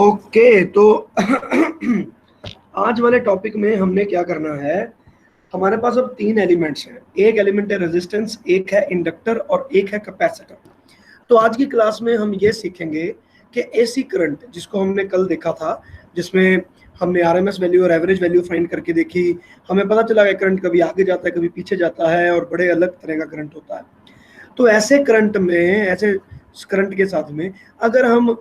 Okay तो आज वाले टॉपिक में हमने क्या करना है, हमारे पास अब तीन एलिमेंट्स हैं। एक एलिमेंट है रेजिस्टेंस, एक है इंडक्टर और एक है कैपेसिटर। तो आज की क्लास में हम ये सीखेंगे कि एसी करंट, जिसको हमने कल देखा था, जिसमें हमने आरएमएस वैल्यू और एवरेज वैल्यू फाइंड करके देखी, हमें पता चला कि करंट कभी आगे जाता है कभी पीछे जाता है और बड़े अलग तरह का करंट होता है। तो ऐसे करंट में, ऐसे करंट के साथ में अगर हम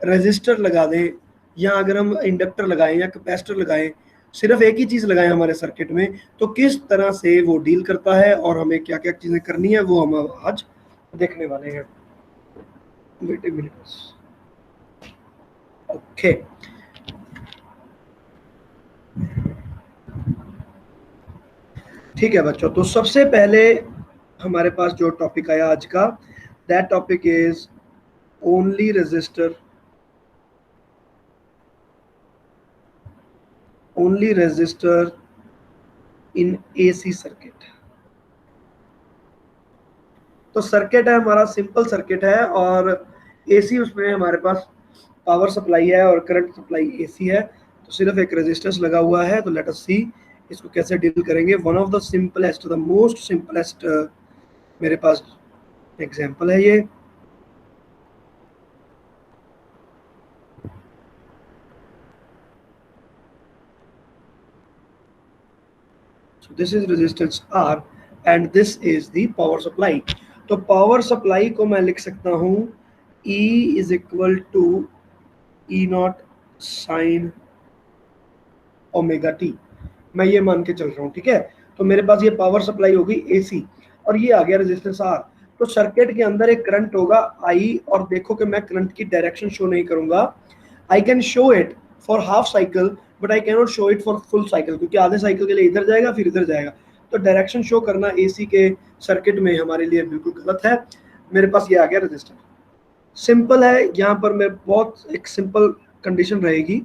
रेजिस्टर लगा दें या अगर हम इंडक्टर लगाएं या कैपेसिटर लगाएं, सिर्फ एक ही चीज लगाएं हमारे सर्किट में, तो किस तरह से वो डील करता है और हमें क्या क्या चीजें करनी है वो हम आज देखने वाले हैं। Wait a minute. ओके, ठीक है बच्चों, तो सबसे पहले हमारे पास जो टॉपिक आया आज का, that topic is only resistor, only resistor in AC circuit. तो सर्किट है हमारा, सिंपल सर्किट है और एसी उसमें हमारे पास पावर सप्लाई है और करंट सप्लाई एसी है। तो सिर्फ एक रेजिस्टेंस लगा हुआ है। तो लेट अस सी इसको कैसे डील करेंगे। One of the simplest, the most simplest मेरे पास एग्जांपल है ये। So this is resistance R and this is the power supply। तो पावर सप्लाई को मैं लिख सकता हूँ E is equal to E naught sine omega t. मैं ये मान के चल रहा हूँ, ठीक है। तो मेरे पास ये पावर सप्लाई होगी एसी और ये आ गया रेजिस्टेंस आर। तो सर्किट के अंदर एक करंट होगा आई, और देखो कि मैं करंट की डायरेक्शन शो नहीं करूंगा। I can show it for half cycle but I can not show it for full cycle, क्योंकि आधे साइकिल के लिए इधर जाएगा फिर इधर जाएगा। तो डायरेक्शन शो करना एसी के सर्किट में हमारे लिए बिल्कुल गलत है। मेरे पास ये आ गया रजिस्टर, सिंपल है। यहाँ पर मैं बहुत एक सिंपल कंडीशन रहेगी।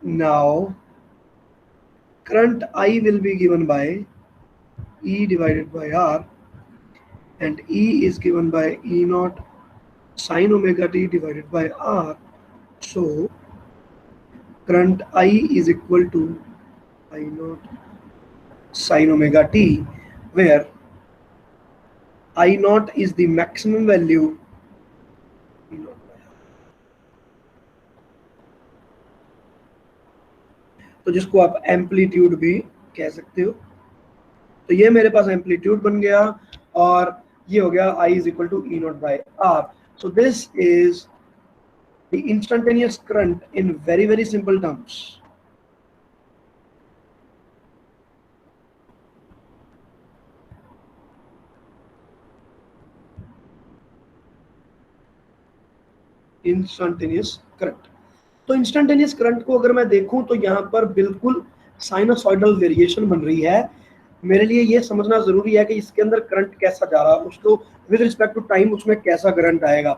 now current I will be given by E divided by R, and E is given by E naught sin omega t divided by R. So current I is equal to I naught sin omega t, where I naught is the maximum value E naught by R, तो जिसको आप amplitude भी कह सकते हो। तो ये मेरे पास एम्पलीट्यूड बन गया और ये हो गया I is equal to E naught by R. So this is the instantaneous current in very very simple terms. Instantaneous current. तो इंस्टेंटेनियस करंट को अगर मैं देखूं तो यहाँ पर बिल्कुल साइनोसॉइडल वेरिएशन बन रही है। मेरे लिए ये समझना जरूरी है कि इसके अंदर करंट कैसा जा रहा है, उसको विद रिस्पेक्ट टू टाइम उसमें कैसा करंट आएगा।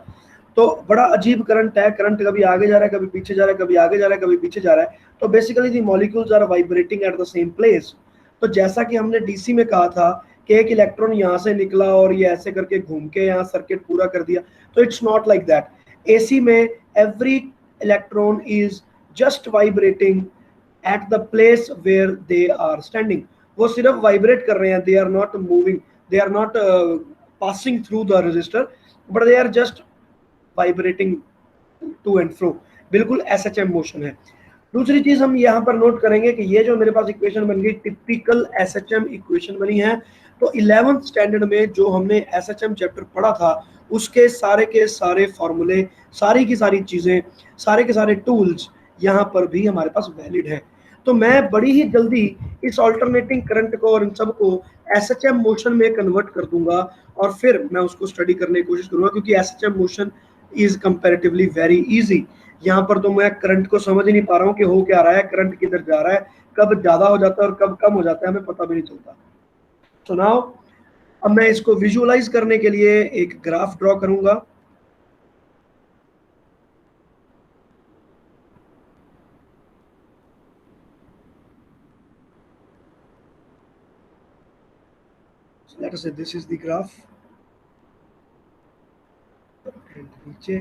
तो बड़ा अजीब करंट है, करंट कभी आगे जा रहा है कभी पीछे जा रहा है, कभी आगे जा रहा है कभी पीछे जा रहा है। तो basically the molecules are vibrating at the same place. तो जैसा कि हमने डीसी में कहा था कि एक इलेक्ट्रॉन यहाँ से निकला और ये ऐसे करके घूम के यहाँ सर्किट पूरा कर दिया, तो it's not like that. AC में every electron is just vibrating at the place where they are standing. वो सिर्फ वाइब्रेट कर रहे हैं, they are not moving, they are not passing through the resistor, but they are just vibrating to and fro. बिल्कुल SHM motion है। दूसरी चीज हम यहाँ पर नोट करेंगे कि ये जो मेरे पास इक्वेशन बन गई, टिपिकल एसएचएम इक्वेशन बनी है। तो 11th स्टैंडर्ड में जो हमने एसएचएम चैप्टर पढ़ा था उसके सारे के सारे फॉर्मूले, सारी की सारी चीजें, सारे के सारे टूल्स यहाँ पर भी हमारे पास वैलिड है। तो मैं बड़ी ही जल्दी इस ऑल्टरनेटिंग करंट को और इन सब को एसएचएम मोशन में कन्वर्ट कर दूंगा और फिर मैं उसको स्टडी करने की कोशिश करूंगा, क्योंकि SHM motion is comparatively very easy. यहाँ पर तो मैं करंट को समझ ही नहीं पा रहा हूँ कि हो क्या रहा है, करंट किधर जा रहा है, कब ज्यादा हो जाता है और कब कम हो जाता है, हमें पता भी नहीं चलता। तो नाउ अब मैं इसको विजुअलाइज करने के लिए एक ग्राफ ड्रॉ करूंगा। Let us say this is the graph, नीचे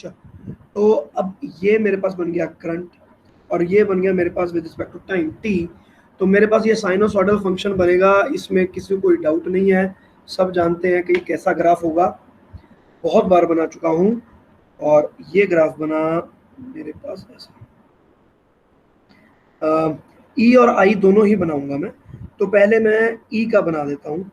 तो अब ये मेरे पास बन गया करंट और ये बन गया मेरे पास with respect to time T. तो मेरे पास ये साइनोसॉइडल फंक्शन बनेगा, इसमें किसी को कोई डाउट नहीं है, सब जानते हैं कि कैसा ग्राफ होगा, बहुत बार बना चुका हूँ। और ये ग्राफ बना मेरे पास ऐसा, ई और आई दोनों ही बनाऊंगा मैं। तो पहले मैं ई का बना देता हूँ।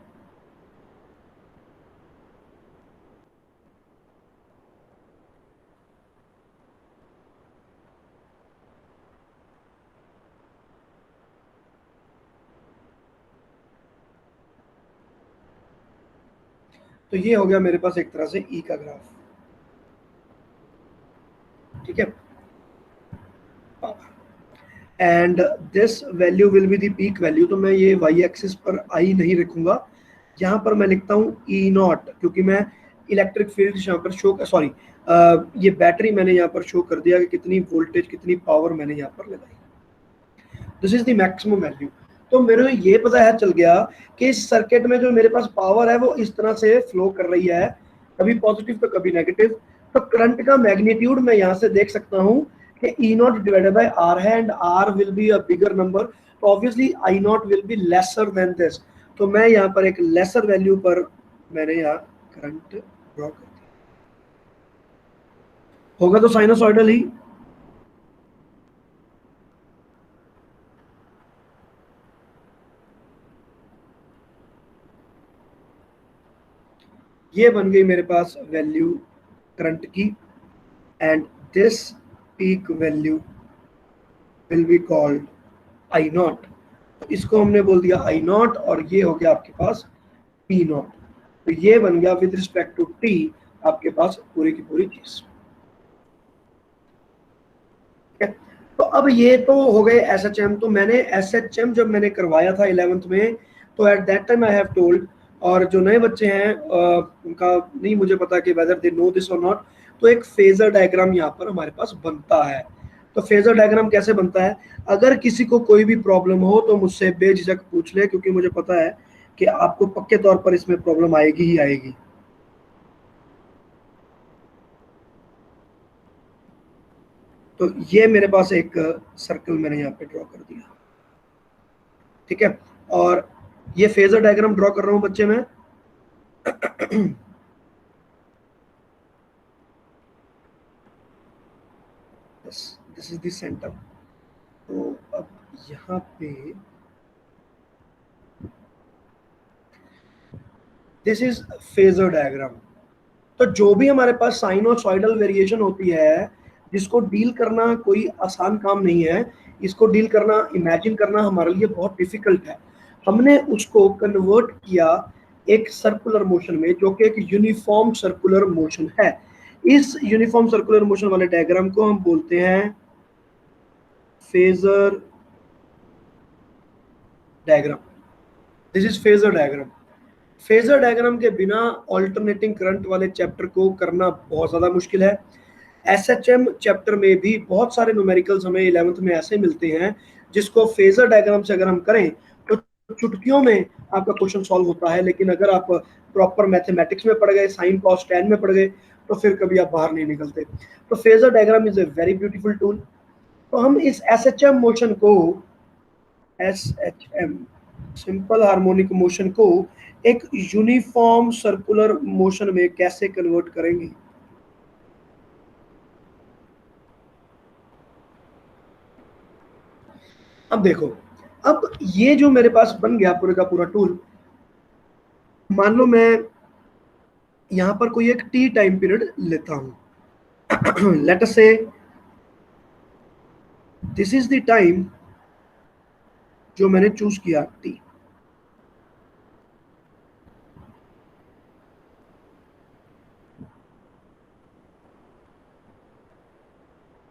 तो ये हो गया मेरे पास एक तरह से ई का ग्राफ, ठीक है। And this value will be the peak value. तो मैं ये वाई एक्सिस पर आई नहीं रखूंगा, यहाँ पर मैं लिखता हूँ ई नॉट, क्योंकि मैं इलेक्ट्रिक फील्ड यहाँ पर शो, सॉरी ये बैटरी मैंने यहाँ पर शो कर दिया कि कितनी वोल्टेज कितनी पावर मैंने यहाँ पर लगाई। This is the maximum value. तो मेरे को ये पता है चल गया कि इस सर्किट में जो मेरे पास पावर है वो इस तरह से फ्लो कर रही है, कभी पॉजिटिव तो कभी नेगेटिव। तो करंट का मैग्नीट्यूड मैं यहाँ से देख सकता हूँ कि E naught divided by R है, and R will be a bigger number, तो obviously I naught will be lesser than this. तो मैं यहाँ पर एक लेसर वैल्यू पर मैंने यहाँ करंट ड्रॉ कर दिया, होगा तो साइनोसॉइडल ही। ये बन गई मेरे पास वैल्यू करंट की, and this peak value will be called I not. इसको हमने बोल दिया आई नॉट, और ये हो गया आपके पास पी नॉट। तो ये बन गया विद रिस्पेक्ट टू टी आपके पास पूरी की पूरी चीज। तो अब ये तो हो गए एसएचएम। तो मैंने एसएचएम जब मैंने करवाया था 11th में, तो at that time I have told, और जो नए बच्चे हैं उनका नहीं मुझे पता कि वेदर दे नो दिस और नॉट, तो एक फेजर डायग्राम यहाँ पर हमारे पास बनता है। तो फेजर डायग्राम कैसे बनता है, अगर किसी को कोई भी प्रॉब्लम हो तो मुझसे बेझिझक पूछ ले, क्योंकि मुझे पता है कि आपको पक्के तौर पर इसमें प्रॉब्लम आएगी ही आएगी। तो ये मेरे पास एक सर्कल मैंने यहाँ पे ड्रॉ कर दिया, ठीक है। और ये फेजर डायग्राम ड्रॉ कर रहा हूं बच्चे में। This is the centre. तो अब यहाँ पे दिस इज फेजर डायग्राम। तो जो भी हमारे पास साइनोसॉइडल वेरिएशन होती है, जिसको डील करना कोई आसान काम नहीं है, इसको डील करना, इमेजिन करना हमारे लिए बहुत डिफिकल्ट है। हमने उसको कन्वर्ट किया एक सर्कुलर मोशन में, जो कि एक यूनिफॉर्म सर्कुलर मोशन है। इस यूनिफॉर्म सर्कुलर मोशन वाले डायग्राम को हम बोलते हैं phasor diagram. This is phasor diagram. Phasor diagram के बिना ऑल्टरनेटिंग करंट वाले चैप्टर को करना बहुत ज़्यादा मुश्किल है। एसएचएम चैप्टर में भी बहुत सारे न्यूमेरिकल्स हमें 11th में ऐसे मिलते हैं जिसको फेजर डायग्राम से अगर हम करें तो चुटकियों में आपका क्वेश्चन सॉल्व होता है। लेकिन अगर आप प्रॉपर मैथमेटिक्स में पढ़ गए, साइन कॉस टेन में पढ़ गए, तो फिर कभी आप बाहर नहीं निकलते। तो phasor diagram is a very beautiful tool. तो हम इस एसएचएम मोशन को, एसएचएम सिंपल हार्मोनिक मोशन को एक यूनिफॉर्म सर्कुलर मोशन में कैसे कन्वर्ट करेंगे। अब देखो, अब ये जो मेरे पास बन गया पूरे का पूरा टूल, मान लो मैं यहां पर कोई एक टी टाइम पीरियड लेता हूं। लेट अस से दिस इज द टाइम जो मैंने चूज किया, टी।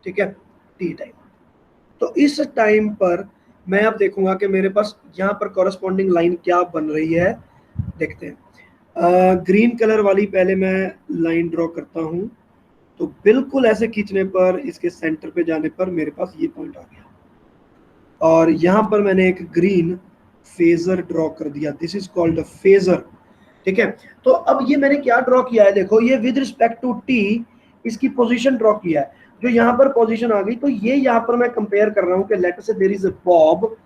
ठीक है, टी टाइम। तो इस टाइम पर मैं अब देखूंगा कि मेरे पास यहाँ पर कॉरेस्पॉन्डिंग लाइन क्या बन रही है। देखते हैं। ग्रीन कलर वाली पहले मैं लाइन ड्रॉ करता हूं। तो बिल्कुल ऐसे खींचने पर, इसके सेंटर पे जाने पर मेरे पास ये पॉइंट आ गया, और यहाँ पर मैंने एक ग्रीन फेजर ड्रॉ कर दिया। This is called a phasor, ठीक है। तो अब ये मैंने क्या ड्रॉ किया है, देखो, ये विद रिस्पेक्ट टू टी इसकी पोजीशन ड्रॉ किया है, जो यहाँ पर पोजीशन आ गई, तो ये यहाँ पर मैं कंपेयर कर रहा हूँ कि लेट से देयर इज अ बॉब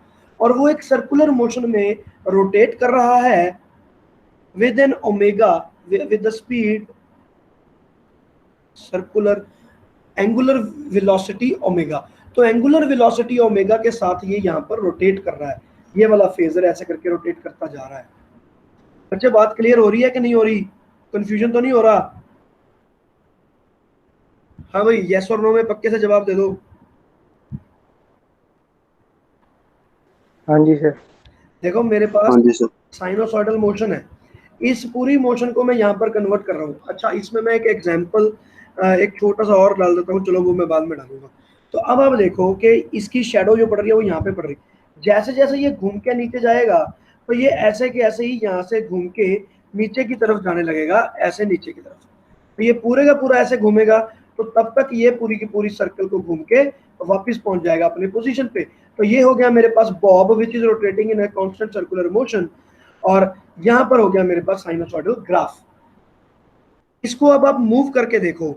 और वो एक सर्कुलर मोशन में रोटेट कर रहा है with an omega with the speed circular angular velocity omega. तो एंगुलर वेलोसिटी ओमेगा के साथ ये यहाँ पर रोटेट कर रहा है, ये वाला फेजर ऐसे करके रोटेट करता जा रहा है। बच्चे बात क्लियर हो रही है कि नहीं हो रही? कंफ्यूजन तो नहीं हो रहा? हाँ भाई, यस और नो में पक्के से जवाब दे दो। हाँ जी सर। देखो मेरे पास साइनोसॉइडल मोशन है, इस पूरी मोशन को मैं यहाँ पर कन्वर्ट कर रहा हूँ। अच्छा, इसमें मैं एक एग्जांपल एक छोटा सा और डाल देता हूँ, चलो वो मैं बाद में डालूंगा। तो अब आप देखो कि इसकी शेडो जो पड़ रही है वो यहाँ पे पड़ रही है, जैसे जैसे ये घूम के नीचे जाएगा तो ये ऐसे के ऐसे ही यहाँ से घूम के नीचे की तरफ जाने लगेगा, ऐसे नीचे की तरफ। तो ये पूरे का पूरा ऐसे घूमेगा, तो तब तक ये पूरी की पूरी सर्कल को घूम के वापस पहुंच जाएगा अपने पोजीशन पे। तो ये हो गया मेरे पास bob which is rotating in a constant circular motion, और यहां पर हो गया मेरे पास साइनोसॉइडल ग्राफ। इसको अब आप मूव करके देखो,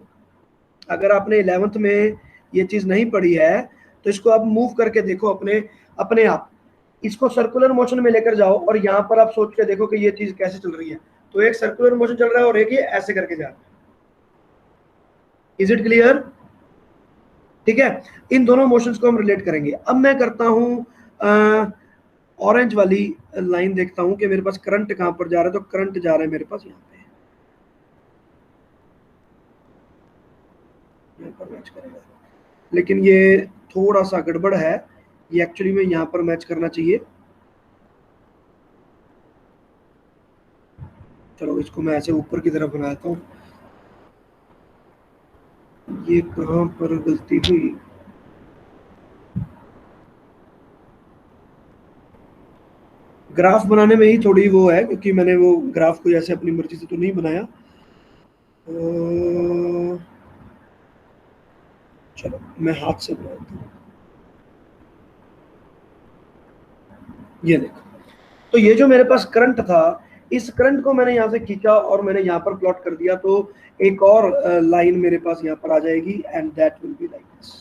अगर आपने 11th में ये चीज नहीं पढ़ी है तो इसको आप मूव करके देखो अपने अपने आप, इसको सर्कुलर मोशन में लेकर जाओ और यहाँ पर आप सोच के देखो कि ये चीज कैसे चल रही है। तो एक सर्कुलर मोशन चल रहा है और एक ये ऐसे करके जा रहा है। Is it clear? ठीक है, इन दोनों मोशंस को हम रिलेट करेंगे। अब मैं करता हूं ऑरेंज वाली लाइन, देखता हूं कि मेरे पास करंट कहां पर जा रहा है। तो करंट जा रहा है मेरे पास यहाँ पे, यहाँ पर मैच करेगा, लेकिन ये थोड़ा सा गड़बड़ है, ये एक्चुअली में यहाँ पर मैच करना चाहिए। चलो इसको मैं ऐसे ऊपर की तरफ बनाता हूँ, ये कहां पर गलती हुई? ग्राफ बनाने में ही थोड़ी वो है, क्योंकि मैंने वो ग्राफ को ऐसे अपनी मर्जी से तो नहीं बनाया। चलो मैं हाथ से बनाता हूँ, ये देखो। तो ये जो मेरे पास करंट था, इस करंट को मैंने यहाँ से खींचा और मैंने यहाँ पर प्लॉट कर दिया, तो एक और लाइन मेरे पास यहाँ पर आ जाएगी and that will be like this.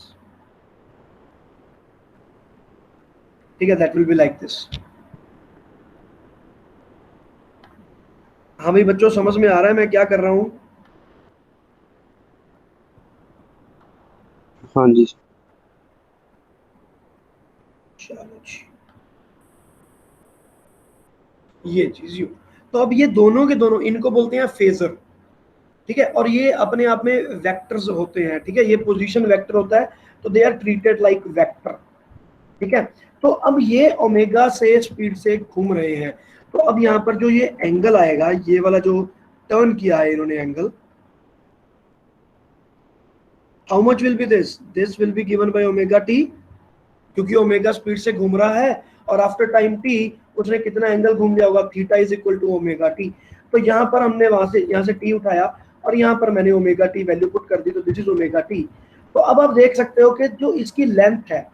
ठीक है, that will be like this. हाँ भाई बच्चों, समझ में आ रहा है मैं क्या कर रहा हूँ? हाँ जी। चलो जी, ये चीज यू। तो अब ये दोनों के दोनों, इनको बोलते हैं फेजर, ठीक है, और ये अपने आप में वेक्टर्स होते हैं। ठीक है, ये पोजीशन वेक्टर होता है, तो they are treated like vector. ठीक है, तो अब ये ओमेगा से स्पीड से घूम रहे हैं, तो अब यहाँ पर जो ये एंगल आएगा, ये वाला जो टर्न किया है इन्होंने angle, how much will be this? This will be given by omega T, क्योंकि ओमेगा स्पीड से घूम रहा है और आफ्टर टाइम टी उसने कितना एंगल घूम लिया होगा, theta is equal to omega t. तो यहाँ पर हमने वहां से यहाँ से टी उठाया और यहाँ पर मैंने ओमेगा टी वैल्यू पुट कर दी, तो दिस इज ओमेगा टी। तो अब आप देख सकते हो कि जो इसकी लेंथ है,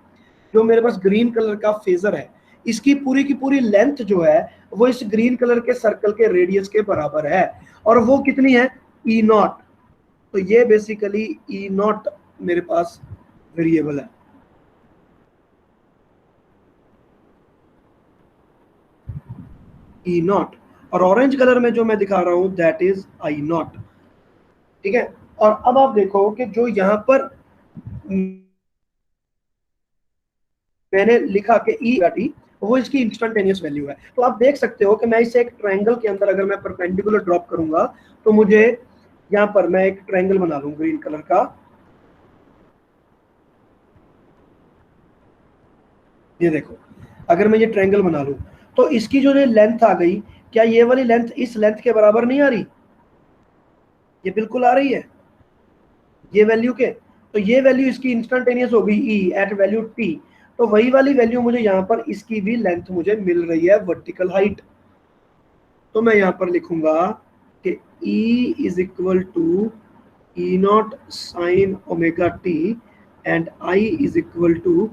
जो मेरे पास ग्रीन कलर का फेजर है, इसकी पूरी की पूरी लेंथ जो है वो इस ग्रीन कलर के सर्कल के रेडियस के बराबर है, और वो कितनी है? ई नॉट। तो ये बेसिकली ई नॉट मेरे पास वेरिएबल है। ई नॉट, और ऑरेंज कलर में जो मैं दिखा रहा हूं दैट इज आई नॉट। ठीक है, और अब आप देखो कि जो यहां पर मैंने लिखा कि ई टी, वो इसकी इंस्टेंटेनियस वैल्यू है। तो आप देख सकते हो कि मैं इसे एक ट्रायंगल के अंदर अगर मैं परपेंडिकुलर ड्रॉप करूंगा, तो मुझे यहाँ पर मैं एक ट्रायंगल बना लूं ग्रीन कलर का, ये देखो। अगर मैं ये ट्रायंगल बना लूं तो इसकी जो ये लेंथ आ गई, क्या ये वाली लेंथ इस लेंथ के बराबर नहीं आ रही? ये बिल्कुल आ रही है, ये वैल्यू के। तो ये वैल्यू इसकी इंस्टेंटेनियस हो गई ई एट वैल्यू टी। तो वही वाली वैल्यू मुझे यहाँ पर इसकी भी लेंथ मुझे मिल रही है, वर्टिकल हाइट। तो मैं यहाँ पर लिखूंगा कि E is equal to E naught sine omega t and I is equal to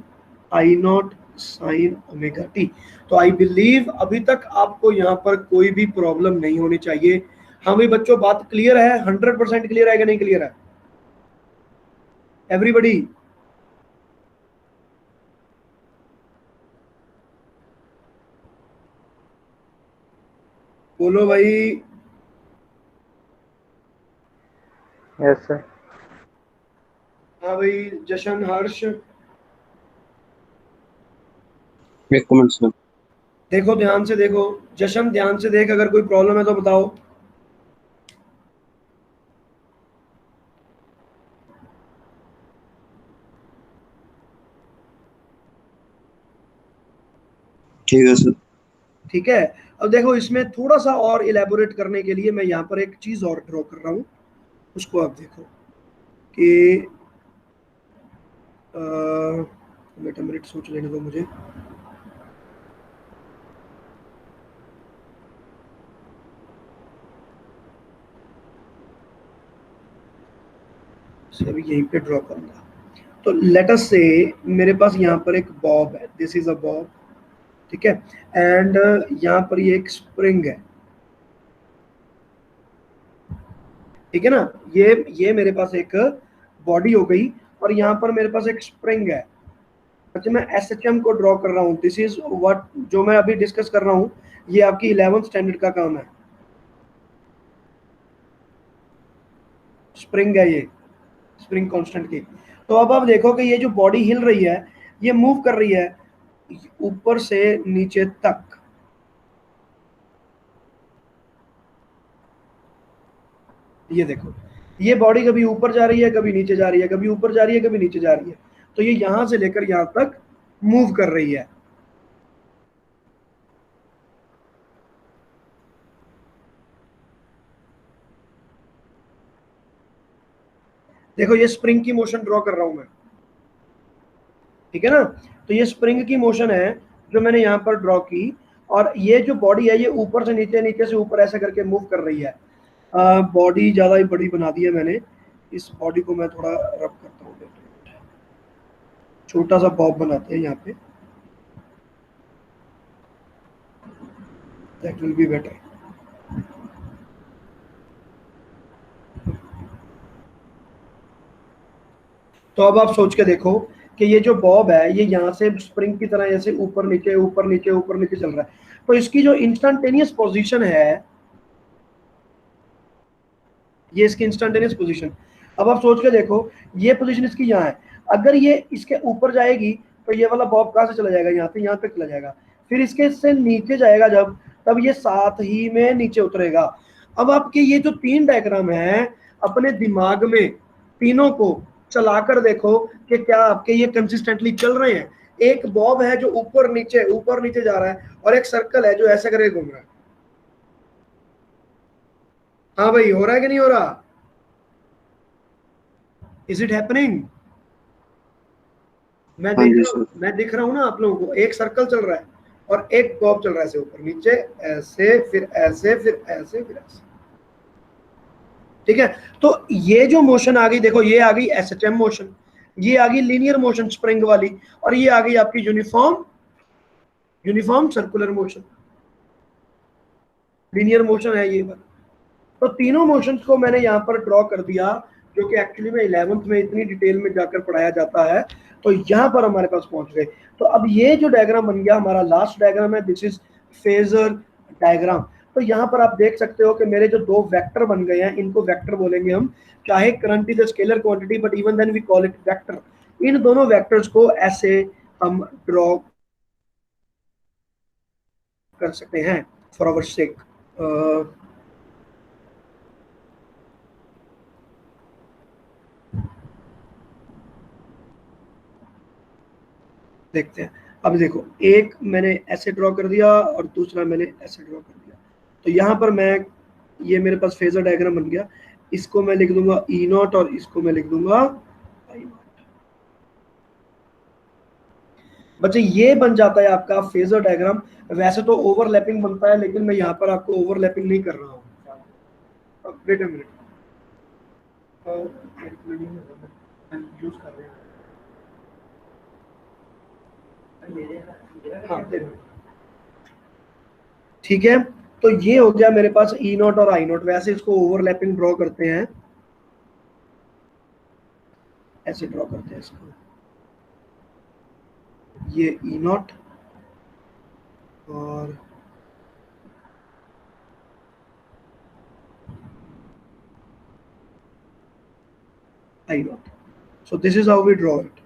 I naught sine omega t. तो आई बिलीव अभी तक आपको यहाँ पर कोई भी प्रॉब्लम नहीं होनी चाहिए। हाँ भाई बच्चों, बात क्लियर है? 100% क्लियर है कि नहीं क्लियर है? एवरीबडी बोलो भाई। Yes sir. हाँ भाई, जशन, हर्ष, एक कमेंट सर। देखो ध्यान से देखो। जशन ध्यान से देख, अगर कोई प्रॉब्लम है तो बताओ। ठीक है सर। ठीक है। अब देखो, इसमें थोड़ा सा और इलेबोरेट करने के लिए मैं यहाँ पर एक चीज और ड्रॉ कर रहा हूँ, उसको आप देखो कि वेट अ मिनट, सोच लेने दो मुझे। इसे अभी यहीं पे ड्रॉ करूंगा। तो लेट अस से मेरे पास यहाँ पर एक बॉब है, दिस इज अ बॉब, ठीक है। एंड यहाँ पर ये एक स्प्रिंग है, ठीक है ना। ये मेरे पास एक बॉडी हो गई, और यहाँ पर मेरे पास एक स्प्रिंग है। अच्छा, मैं एसएचएम को ड्रॉ कर रहा हूँ, दिस इज व्हाट जो मैं अभी डिस्कस कर रहा हूँ, ये आपकी 11th स्टैंडर्ड का काम है। स्प्रिंग है ये, स्प्रिंग कांस्टेंट की। तो अब आप देखो कि ये जो बॉडी हिल रही है, ये मूव कर रही है ऊपर से नीचे तक। ये देखो, ये बॉडी कभी ऊपर जा रही है, कभी नीचे जा रही है, कभी ऊपर जा रही है, कभी नीचे जा रही है। तो ये यहां से लेकर यहां तक मूव कर रही है। देखो, ये स्प्रिंग की मोशन ड्रॉ कर रहा हूं मैं, ठीक है ना। तो ये स्प्रिंग की मोशन है जो मैंने यहाँ पर ड्रॉ की, और ये जो बॉडी है ये ऊपर से नीचे, नीचे से ऊपर ऐसे करके मूव कर रही है। बॉडी ज़्यादा ही बड़ी बना दी है मैंने, इस बॉडी को मैं थोड़ा रब करता हूँ, छोटा सा बॉब बनाते हैं यहाँ पे, दैट विल बी बेटर। तो अब आप सोच के देखो कि ये जो बॉब है ये यहाँ से स्प्रिंग की तरह ऐसे ऊपर नीचे ऊपर नीचे ऊपर नीचे चल रहा है। तो इसकी जो इंस्टेंटेनियस पोजीशन है, ये इसकी इंस्टेंटेनियस पोजीशन। अब आप सोच के देखो, ये पोजीशन इसकी यहाँ है, अगर ये इसके ऊपर जाएगी तो ये वाला बॉब कहाँ से चला जाएगा, यहाँ से यहाँ तक चला जाएगा। फिर इसके से नीचे जाएगा जब, तब ये साथ ही में नीचे उतरेगा। अब आपके ये जो 3 डायग्राम है, अपने दिमाग में तीनों को चलाकर देखो कि क्या आपके ये कंसिस्टेंटली चल रहे हैं। एक बॉब है जो ऊपर नीचे जा रहा है, और एक सर्कल है जो ऐसे करके घूम रहा है। हाँ भाई, हो रहा है कि नहीं हो रहा? Is it happening? हाँ जी सर। मैं दिख रहा हूँ ना आप लोगों को, एक सर्कल चल रहा है और एक बॉब चल रहा है ऐसे ऊपर नीचे, ऐसे फिर ऐसे फिर ऐसे फिर ऐसे, ठीक है। तो ये जो मोशन आ गई, देखो ये आ गई एसएचएम मोशन, ये आ गई लीनियर मोशन स्प्रिंग वाली, और ये आ गई आपकी uniform circular motion. Linear motion है ये वाला। तो तीनों मोशंस को मैंने यहाँ पर ड्रॉ कर दिया, जो कि एक्चुअली में 11th में इतनी डिटेल में जाकर पढ़ाया जाता है। तो यहाँ पर हमारे पास पहुंच गए। तो अब ये जो डायग्राम बन गया हमारा लास्ट डायग्राम है, दिस इज फेजर डायग्राम। तो यहाँ पर आप देख सकते हो कि मेरे जो 2 वेक्टर बन गए हैं, इनको वेक्टर बोलेंगे हम। चाहे current is a scalar quantity, but even then we call it vector. इन दोनों वेक्टर्स को ऐसे हम ड्रॉ कर सकते हैं फॉर आवर सेक। देखते हैं। अब देखो, एक मैंने ऐसे ड्रॉ कर दिया और दूसरा मैंने ऐसे ड्रॉ कर दिया। तो यहाँ पर मैं, ये मेरे पास फेजर डायग्राम बन गया। इसको मैं लिख दूंगा ई नॉट और इसको मैं लिख दूंगा आई नॉट। बच्चे, ये बन जाता है आपका फेजर डायग्राम। वैसे तो ओवरलैपिंग बनता है, लेकिन मैं यहाँ पर आपको ओवरलैपिंग नहीं कर रहा हूँ। वेट अ मिनट, यूज कर रहे हैं। हाँ, ठीक है। तो ये हो गया मेरे पास ई नॉट और आई नॉट। वैसे इसको ओवरलैपिंग ड्रॉ करते हैं ऐसे ड्रॉ करते हैं इसको, ये ई नॉट और आई not. So this is how we draw it.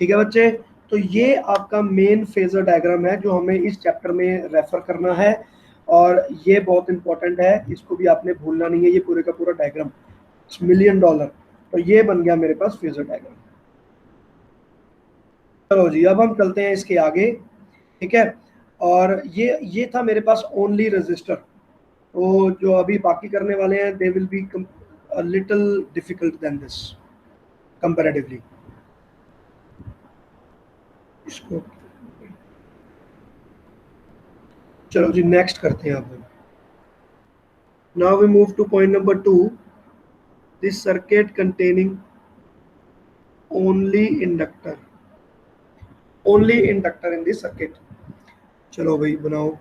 ठीक है बच्चे, तो ये आपका मेन फेजर डायग्राम है जो हमें इस चैप्टर में रेफर करना है, और ये बहुत इंपॉर्टेंट है, इसको भी आपने भूलना नहीं है. ये पूरे का पूरा डायग्राम $1,000,000, तो ये बन गया मेरे पास फेजर डायग्राम. चलो जी, अब हम चलते हैं इसके आगे. ठीक है, और ये था मेरे पास ओनली रजिस्टर. तो जो अभी बाकी करने वाले हैं they will be a little difficult than this comparatively. इसको चलो जी नेक्स्ट करते हैं. अब now we move to point number 2, this circuit containing only inductor in this circuit. चलो भाई बनाओ.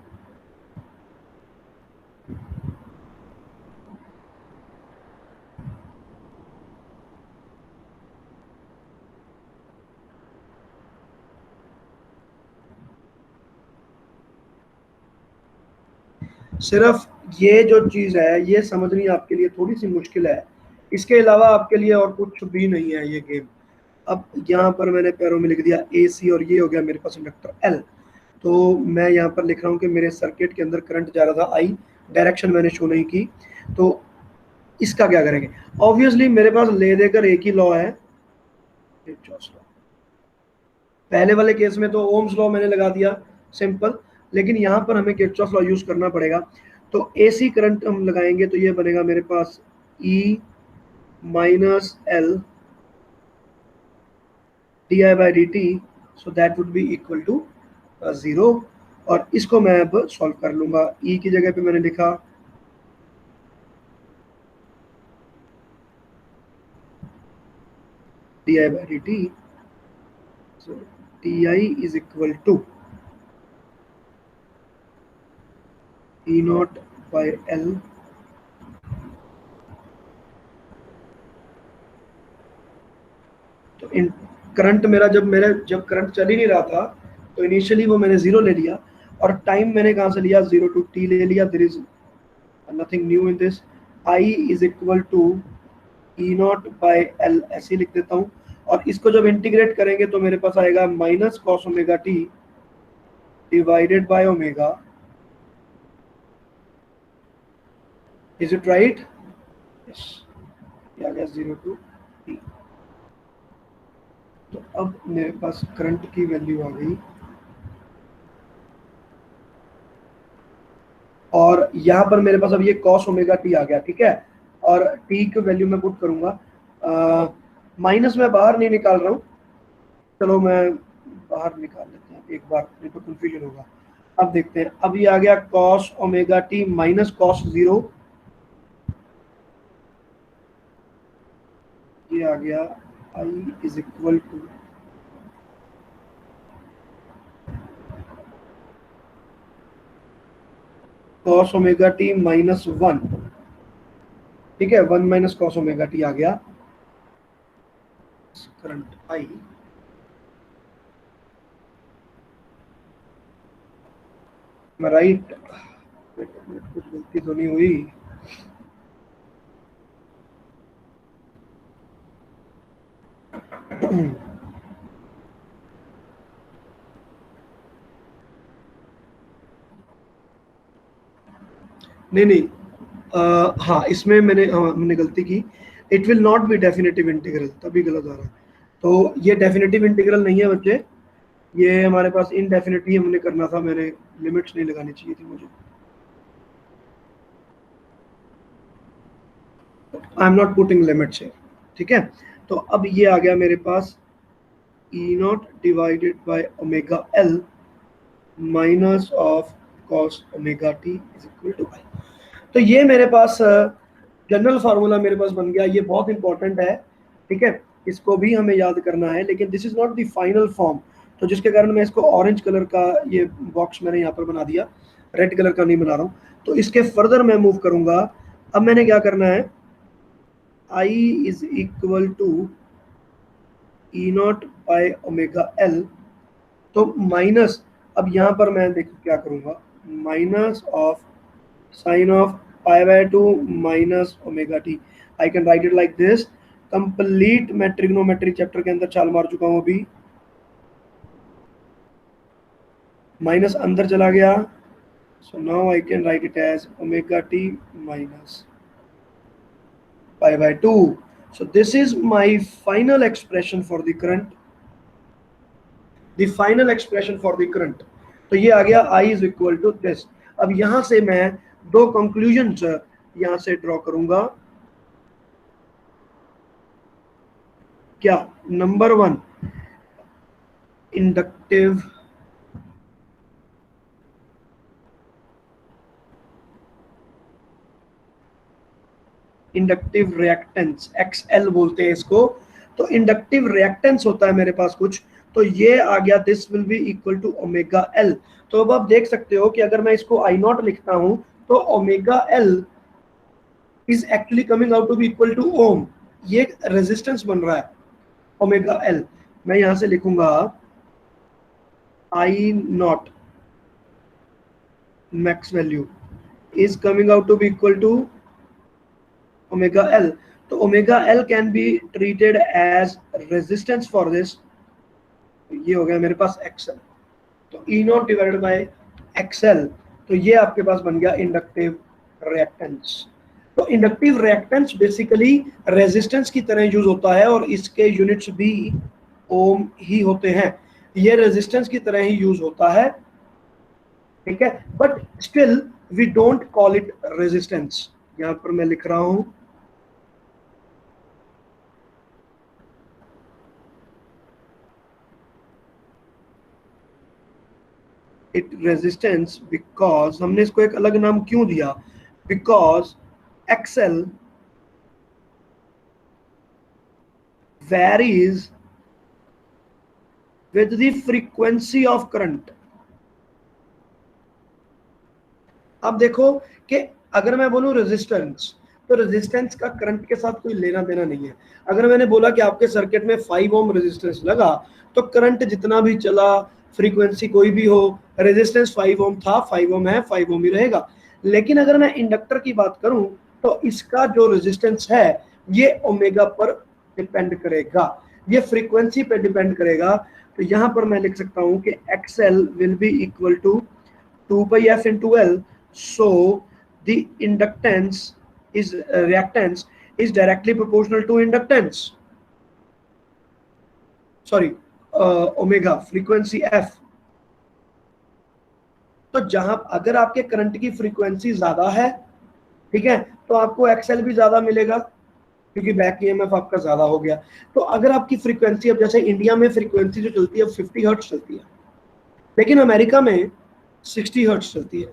सिर्फ ये जो चीज़ है ये समझनी आपके लिए थोड़ी सी मुश्किल है, इसके अलावा आपके लिए और कुछ भी नहीं है ये गेम. अब यहाँ पर मैंने पैरों में लिख दिया AC और ये हो गया मेरे पास इंडक्टर L. तो मैं यहाँ पर लिख रहा हूँ कि मेरे सर्किट के अंदर करंट जा रहा था I, डायरेक्शन मैंने शो नहीं की. तो इसका क्या करेंगे? ऑब्वियसली मेरे पास ले देकर एक ही लॉ है, किरचॉफ लॉ. पहले वाले केस में तो ओम्स लॉ मैंने लगा दिया सिंपल, लेकिन यहाँ पर हमें किरचॉफ लॉ यूज करना पड़ेगा. तो AC करंट हम लगाएंगे तो ये बनेगा मेरे पास E minus L di/dt, so that would be equal to 0. और इसको मैं अब सॉल्व कर लूंगा. E की जगह पे मैंने लिखा di/dt, so ti is equal to E naught by L तो इन करंट मेरा जब करंट चल ही नहीं रहा था तो इनिशियली वो मैंने 0 ले लिया, और टाइम मैंने कहाँ से लिया? 0 to t ले लिया. There is nothing new in this. I is equal to E naught by L, ऐसे लिख देता हूँ. और इसको जब इंटीग्रेट करेंगे तो मेरे पास आएगा minus cos omega T divided by omega. Is it right? Yes, आ गया 0 to t. तो अब मेरे पास करंट की वैल्यू आ गई, और यहाँ पर मेरे पास अब ये कॉस ओमेगा टी आ गया. ठीक है, और टी की वैल्यू मैं पुट करूंगा. माइनस में बाहर नहीं निकाल रहा हूँ, चलो मैं बाहर निकाल लेते हैं एक बार, नहीं तो कंफ्यूजन होगा. अब देखते हैं. अब ये आ गया cos omega t minus cos 0, ये आ गया I is equal to cos omega t minus 1. ठीक है, 1 माइनस कॉस ओमेगा टी आ गया. करंट I राइट, कुछ गलती तो नहीं हुई? नहीं, हाँ इसमें मैंने गलती की. It will not be definitive integral, तभी गलत आ रहा है. तो ये डेफिनेटिव इंटीग्रल नहीं है बच्चे, ये हमारे पास इनडेफिनेट ही हमने करना था. मैंने लिमिट्स नहीं लगानी चाहिए थी मुझे. I am not putting limits है. ठीक है, तो अब ये आ गया मेरे पास E naught divided by omega L minus of cos omega t is equal to I. तो ये मेरे पास जनरल फार्मूला मेरे पास बन गया. ये बहुत इंपॉर्टेंट है. ठीक है, इसको भी हमें याद करना है, लेकिन this is not the final form. तो जिसके कारण मैं इसको ऑरेंज कलर का ये बॉक्स मैंने यहाँ पर बना दिया, रेड कलर का नहीं बना रहा हूँ। तो इसके फर्दर मैं मूव करूंगा। अब मैंने क्या करना है, I is equal to E naught by omega L, तो माइनस, अब यहाँ पर मैं देखो क्या करूंगा, minus of sine of pi by 2 minus omega t. I can write it like this. Complete मैं ट्रिग्नोमेट्री चैप्टर के अंदर चाल मार चुका हूँ अभी। माइनस अंदर चला गया, so now I can write it as omega t minus pi by 2. So this is my final expression for the current, the final expression for the current. तो ये आ गया I is equal to this। अब यहां से मैं दो conclusions यहां से ड्रॉ करूंगा। क्या? Number 1, inductive inductive reactance, XL बोलते हैं इसको। तो इंडक्टिव रिएक्टेंस होता है मेरे पास कुछ, तो ये आ गया, this will be equal to omega L. तो अब आप देख सकते हो कि अगर मैं इसको आई नॉट लिखता हूं तो omega L is actually coming out to be equal to ohm. ये रेजिस्टेंस बन रहा है ओमेगा एल। मैं यहां से लिखूंगा I naught max value is coming out to be equal to omega L. तो omega L can be treated as resistance for this। ये हो गया मेरे पास XL, तो E naught divided bye XL, तो ये आपके पास बन गया इंडक्टिव रिएक्टेंस। तो इंडक्टिव रिएक्टेंस बेसिकली रेजिस्टेंस की तरह यूज होता है और इसके यूनिट्स भी ओम ही होते हैं। ये रेजिस्टेंस की तरह ही यूज होता है, ठीक है, but still we don't call it resistance. यहां पर मैं लिख रहा हूं, इट रेजिस्टेंस बिकॉज, हमने इसको एक अलग नाम क्यों दिया, because XL varies with the frequency of current. अब देखो कि अगर मैं बोलूं रेजिस्टेंस, तो रेजिस्टेंस का करंट के साथ कोई लेना देना नहीं है। अगर मैंने बोला कि आपके सर्किट में 5 ओम रेजिस्टेंस लगा, तो करंट जितना भी चला, फ्रीक्वेंसी कोई भी हो, रेजिस्टेंस 5 ओम था, 5 ओम है, 5 ओम ही रहेगा। लेकिन अगर मैं इंडक्टर की बात करूं तो इसका जो रेजिस्टेंस है ये ओमेगा पर डिपेंड करेगा, ये फ्रीक्वेंसी पे डिपेंड करेगा। तो यहां पर मैं लिख सकता हूं कि XL will be equal to 2 pi f into L, so the inductance is reactance is directly proportional to inductance, sorry omega frequency f। तो जहां अगर आपके करंट की फ्रीक्वेंसी ज्यादा है, ठीक है, तो आपको XL भी ज्यादा मिलेगा क्योंकि बैक ईएमएफ आपका ज्यादा हो गया। तो अगर आपकी फ्रीक्वेंसी, अब जैसे इंडिया में फ्रीक्वेंसी जो चलती है 50 हर्ट्ज चलती है, लेकिन अमेरिका में 60 हर्ट्ज चलती है।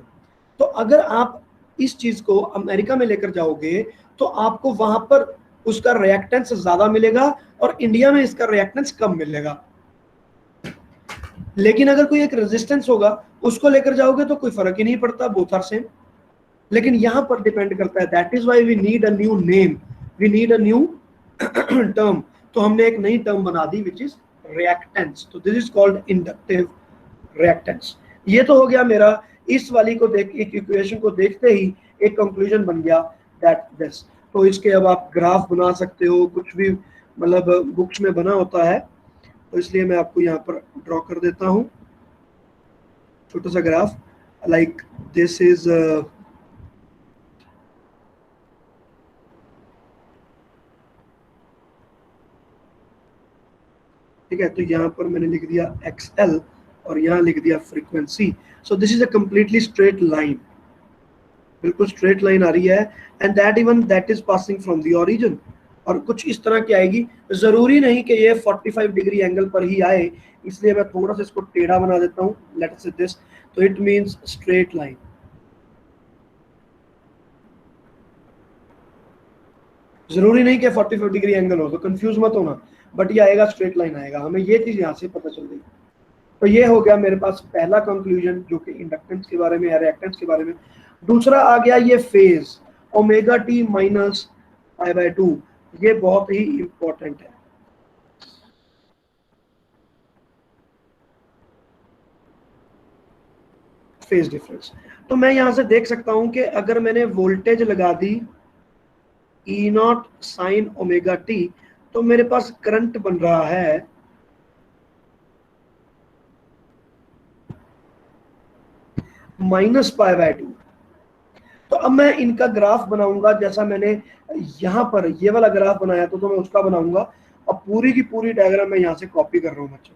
तो अगर आप इस चीज को अमेरिका में लेकर जाओगे तो आपको वहां पर उसका रिएक्टेंस ज्यादा मिलेगा और इंडिया में इसका रिएक्टेंस कम मिलेगा। लेकिन अगर कोई एक रेजिस्टेंस होगा उसको लेकर जाओगे तो कोई फर्क ही नहीं पड़ता, बोथ आर सेम। लेकिन यहां पर डिपेंड करता है, that is why we need a new name, we need a new term. तो हमने एक नई टर्म बना दी विच इज रिएक्टेंस। तो this is called inductive reactance. ये तो हो गया मेरा, इस वाली को देख, एक इक्वेशन को देखते ही एक कंक्लूजन बन गया दैट दिस। तो इसके अब आप ग्राफ बना सकते हो, कुछ भी मतलब बुक्स में बना होता है, तो इसलिए मैं आपको यहाँ पर ड्रॉ कर देता हूँ छोटा सा ग्राफ, लाइक दिस इज ठीक है। तो यहाँ पर मैंने लिख दिया XL और यहाँ लिख दिया frequency. So this is a completely straight line, बिल्कुल स्ट्रेट लाइन आ रही है, and that even that is passing from the origin. और कुछ इस तरह की आएगी, जरूरी नहीं कि ये 45 डिग्री एंगल पर ही आए, इसलिए मैं थोड़ा सा इसको टेढ़ा बना देता हूँ, लेट्स से दिस। तो इट मींस स्ट्रेट लाइन। जरूरी नहीं कि 45 डिग्री एंगल हो, तो कंफ्यूज मत होना, बट ये आएगा स्ट्रेट लाइन आएगा। हमें ये चीज यहाँ से पता चल गई। तो ये हो गया मेरे पास पहला कंक्लूजन जो कि इंडक्टेंस के बारे में या रिएक्टेंस के बारे में। दूसरा आ गया ये फेज ओमेगा टी माइनस पाई/2, ये बहुत ही इंपॉर्टेंट है। फेज डिफरेंस, तो मैं यहां से देख सकता हूं कि अगर मैंने वोल्टेज लगा दी ई नॉट साइन ओमेगा टी, तो मेरे पास करंट बन रहा है -π/2। तो अब मैं इनका ग्राफ बनाऊंगा, जैसा मैंने यहां पर ये वाला ग्राफ बनाया तो मैं उसका बनाऊंगा। अब पूरी की पूरी डायग्राम मैं यहां से कॉपी कर रहा हूं बच्चों।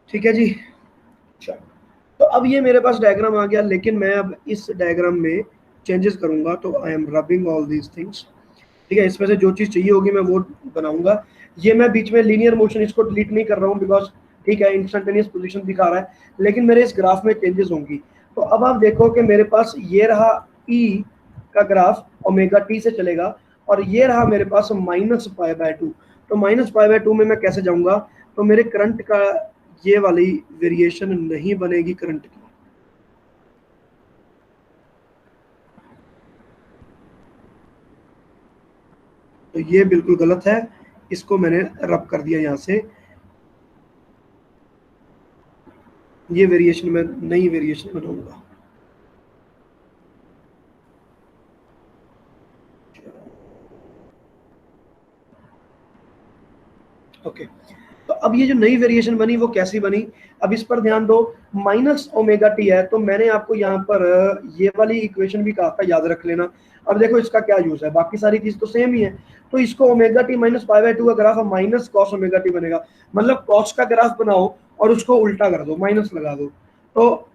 ठीक है जी, चलो। तो अब ये मेरे पास डायग्राम आ गया, लेकिन मैं अब इस डायग्राम में चेंजेस करूंगा। तो I am rubbing all these things, ठीक है। इसमें से जो चीज़ चाहिए होगी मैं वो बनाऊंगा। ये मैं बीच में लीनियर मोशन इसको डिलीट नहीं कर रहा हूँ, बिकॉज ठीक है इंस्टेंटेनियस पोजीशन दिखा रहा है, लेकिन मेरे इस ग्राफ में चेंजेस होंगी। तो अब आप देखो कि मेरे पास ये रहा ई का ग्राफ ओमेगा टी से चलेगा, और ये रहा मेरे पास -π/2। तो -π/2 में मैं कैसे जाऊंगा? तो मेरे करंट का ये वाली वेरिएशन नहीं बनेगी करंट की, तो ये बिल्कुल गलत है। इसको मैंने रब कर दिया यहां से, ये वेरिएशन में नई वेरिएशन बनाऊंगा। ओके, तो अब ये जो नई वेरिएशन बनी वो कैसी बनी, अब इस पर ध्यान दो। -ω/t है, तो मैंने आपको यहाँ पर ये वाली इक्वेशन भी कहा था, याद रख लेना। अब देखो इसका क्या यूज है, बाकी सारी चीज तो सेम ही है। तो इसको ω/t -π/2 का ग्राफ माइनस cos ω/t बनेगा, मतलब cos का ग्राफ बनाओ और उसको उल्टा कर दो, माइनस लगा दो, तो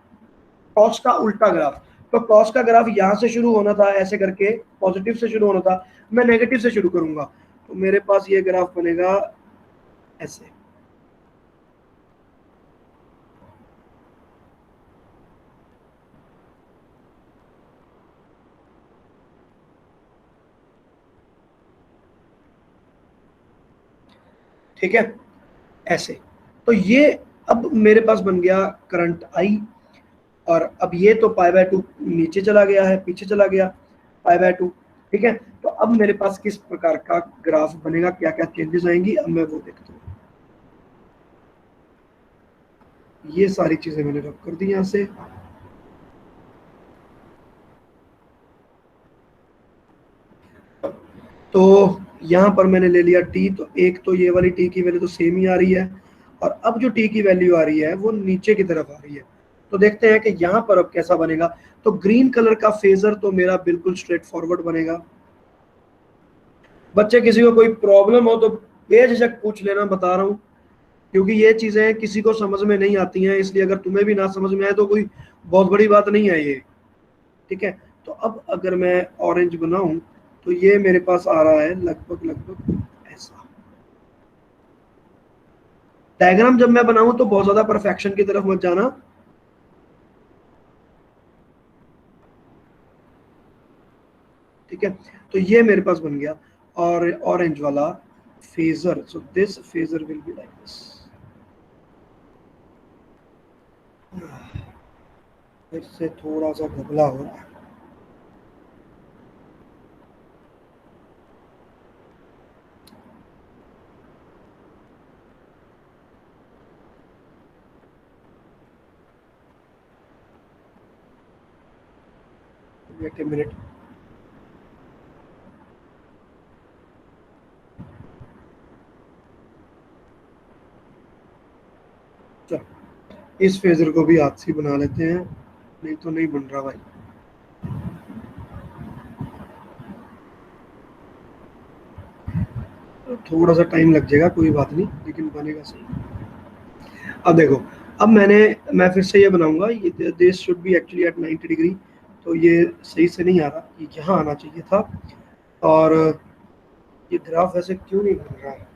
cos का उल्टा ग्राफ। तो cos का ग्राफ यहाँ से शुरू होना था ऐसे करके, पॉजिटिव से शुरू होना था, मैं नेगेटिव से शुरू करूंगा, तो मेरे पास ये ग्राफ बनेगा ऐसे। ठीक है, ऐसे। तो ये अब मेरे पास बन गया करंट आई, और अब ये तो π/2 नीचे चला गया है, पीछे चला गया π/2। ठीक है, तो अब मेरे पास किस प्रकार का ग्राफ बनेगा, क्या क्या चेंजेस आएंगी, अब मैं वो देखता हूँ। ये सारी चीजें मैंने रब कर दी यहां से। तो यहाँ पर मैंने ले लिया टी, तो एक तो ये वाली टी की वैल्यू तो सेम ही आ रही है, और अब जो टी की वैल्यू आ रही है वो नीचे की तरफ आ रही है। तो देखते हैं कि यहाँ पर अब कैसा बनेगा। तो ग्रीन कलर का फेजर तो मेरा बिल्कुल स्ट्रेट फॉरवर्ड बनेगा। बच्चे किसी को कोई प्रॉब्लम हो तो बेझिझक पूछ लेना, बता रहा हूँ, क्योंकि ये चीजें किसी को समझ में नहीं आती हैं, इसलिए अगर तुम्हें भी ना समझ में आए तो कोई बहुत बड़ी बात नहीं है ये। ठीक है, तो अब अगर मैं ऑरेंज बनाऊं तो ये मेरे पास आ रहा है लगभग लगभग ऐसा। डायग्राम जब मैं बनाऊं तो बहुत ज्यादा परफेक्शन की तरफ मत जाना। ठीक है, तो ये मेरे पास बन गया, और ऑरेंज वाला phasor, so this phasor will be like this. फिर से थोड़ा सा घबला हो रहा है। वेट ए मिनट, चलो इस फेजर को भी हाथ से बना लेते हैं। नहीं तो नहीं बन रहा भाई, थोड़ा सा टाइम लग जाएगा, कोई बात नहीं, लेकिन बनेगा सही। अब देखो, अब मैं फिर से ये बनाऊंगा, ये this should be actually eight 90 degree, तो ये सही से नहीं आ रहा, ये यहाँ आना चाहिए था। और ये ग्राफ ऐसे क्यों नहीं बन रहा है,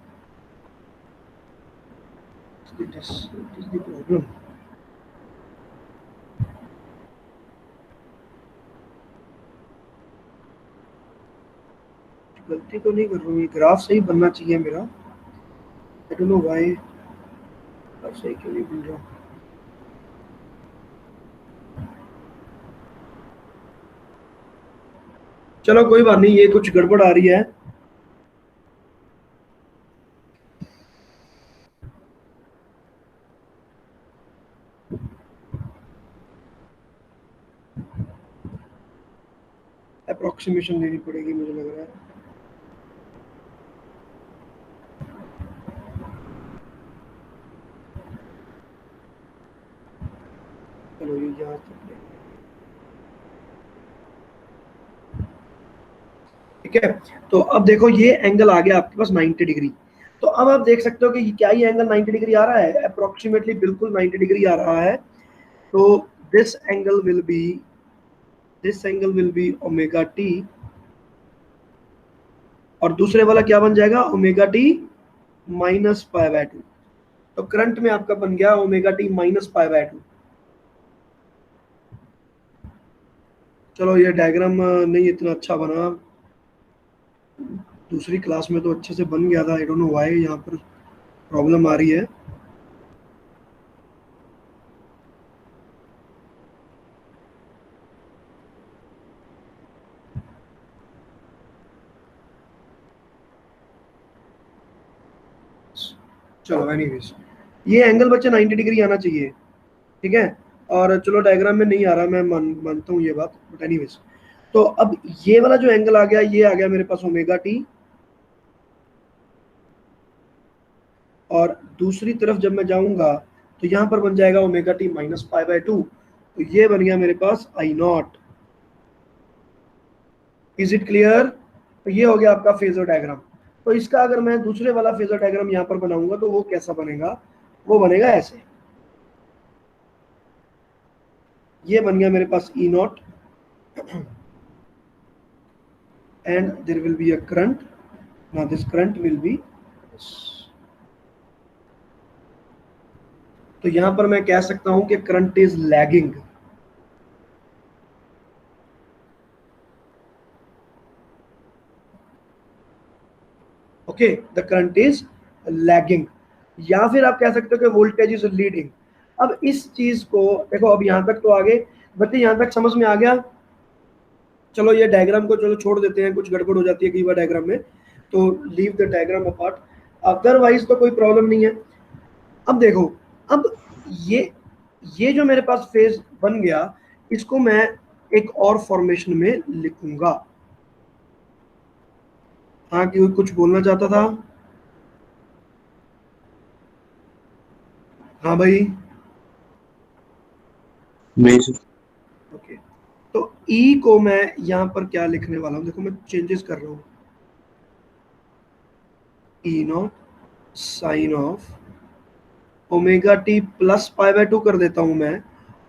प्रॉब्लम। गलती तो नहीं कर रहा हूँ, ये ग्राफ सही बनना चाहिए मेरा, I don't know why graph सही क्यों नहीं बन रहा। चलो कोई बात नहीं, ये कुछ गड़बड़ आ रही है। अप्रोक्सीमेशन देनी पड़ेगी मुझे लग रहा है। चलो ये यहाँ तक, ठीक है। तो अब देखो ये एंगल आ गया आपके पास 90 डिग्री। तो अब आप देख सकते हो कि क्या ये एंगल 90 डिग्री आ रहा है, अप्रोक्सीमेटली बिल्कुल 90 डिग्री आ रहा है। तो this angle will be omega T, और दूसरे वाला क्या बन जाएगा, omega t minus pi by 2। तो करंट में आपका बन गया omega t minus pi by 2। चलो ये डायग्राम नहीं इतना अच्छा बना, दूसरी क्लास में तो अच्छे से बन गया था, आई डोंट नो व्हाई यहाँ पर प्रॉब्लम आ रही है। चलो एनीवेज, ये एंगल बच्चे 90 डिग्री आना चाहिए, ठीक है। और चलो डायग्राम में नहीं आ रहा, मैं मानता हूँ ये बात, बट एनीवेज। तो अब ये वाला जो एंगल आ गया, ये आ गया मेरे पास ओमेगा टी, और दूसरी तरफ जब मैं जाऊंगा तो यहाँ पर बन जाएगा omega t minus pi by 2। तो ये बन गया मेरे पास आई नॉट। Is it clear? तो ये हो गया आपका फेजर डायग्राम। तो इसका अगर मैं दूसरे वाला फेजर डायग्राम यहाँ पर बनाऊंगा तो वो कैसा बनेगा, वो बनेगा ऐसे। ये बन गया मेरे पास E naught, and there will be a current, now this current will be, तो यहां पर मैं कह सकता हूं कि current is lagging. Okay, the current is lagging, या फिर आप कह सकते हो कि वोल्टेज इज लीडिंग। अब इस चीज को देखो, अब यहां तक तो आगे बच्चे, यहां तक समझ में आ गया। चलो ये डायग्राम को चलो छोड़ देते हैं, कुछ गड़बड़ हो जाती है कई बार डायग्राम में, तो leave the diagram apart, otherwise तो कोई प्रॉब्लम नहीं है। अब देखो, अब ये जो मेरे पास फेज बन गया, इसको मैं एक और फॉर्मेशन में लिखूंगा। हाँ, कि कुछ बोलना चाहता था? हाँ भाई, नहीं सर। ओके। तो ई को मैं यहां पर क्या लिखने वाला हूं, देखो मैं चेंजेस कर रहा हूं, E naught sine of omega T plus pi by 2 कर देता हूं मैं,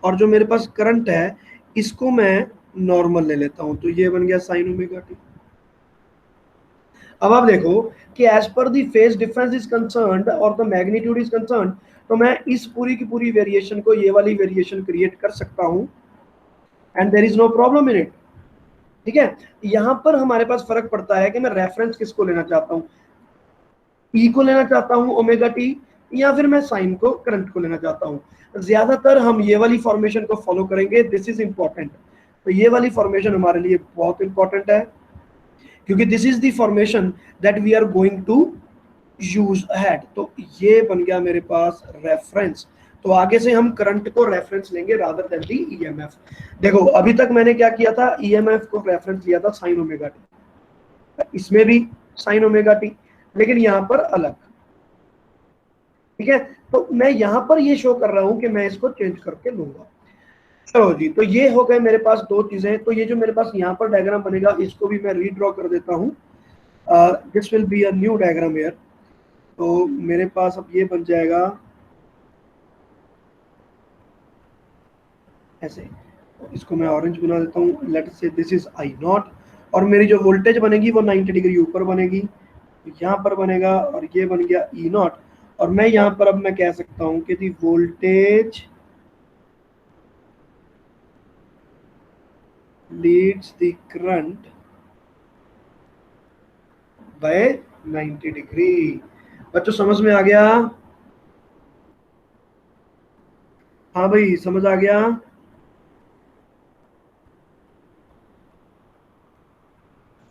और जो मेरे पास करंट है इसको मैं नॉर्मल ले लेता हूं, तो ये बन गया साइन ओमेगा टी। अब आप देखो कि as per the phase difference is concerned और द मैग्नीट्यूड इज कंसर्न्ड, तो मैं इस पूरी की पूरी वेरिएशन को ये वाली वेरिएशन क्रिएट कर सकता हूं, and there is no problem in it, ठीक है। यहां पर हमारे पास फर्क पड़ता है कि मैं रेफरेंस किसको लेना चाहता हूं, ई को लेना चाहता हूं ओमेगा टी, या फिर मैं साइन को करंट को लेना चाहता हूं। ज्यादातर हम ये वाली फॉर्मेशन को फॉलो करेंगे, दिस इज इंपॉर्टेंट। तो ये वाली फॉर्मेशन हमारे लिए बहुत इंपॉर्टेंट है, क्योंकि this is the formation that we are going to use ahead. तो ये बन गया मेरे पास रेफरेंस। तो आगे से हम करंट को रेफरेंस लेंगे रादर देन दी ईएमएफ। देखो अभी तक मैंने क्या किया था, ईएमएफ को रेफरेंस लिया था साइन ओमेगा टी, इसमें भी साइन ओमेगा टी, लेकिन यहां पर अलग, ठीक है। तो मैं यहां पर ये शो कर रहा हूं कि मैं इसको चेंज करके लूंगा। चलो जी, तो ये हो गए मेरे पास दो चीजें। तो ये जो मेरे पास यहाँ पर डायग्राम बनेगा इसको भी मैं रीड्रॉ कर देता हूँ। This will be a new diagram here. तो मेरे पास अब ये बन जाएगा ऐसे। तो इसको मैं ऑरेंज बना देता हूँ। Let's say this is I not, और मेरी जो वोल्टेज बनेगी वो 90 डिग्री ऊपर बनेगी। तो यहाँ पर बनेगा और ये बन गया ई नॉट। और मैं यहाँ पर अब मैं कह सकता हूँ कि दी voltage leads the current by 90 degree. बच्चों समझ में आ गया? हाँ भाई, समझ आ गया?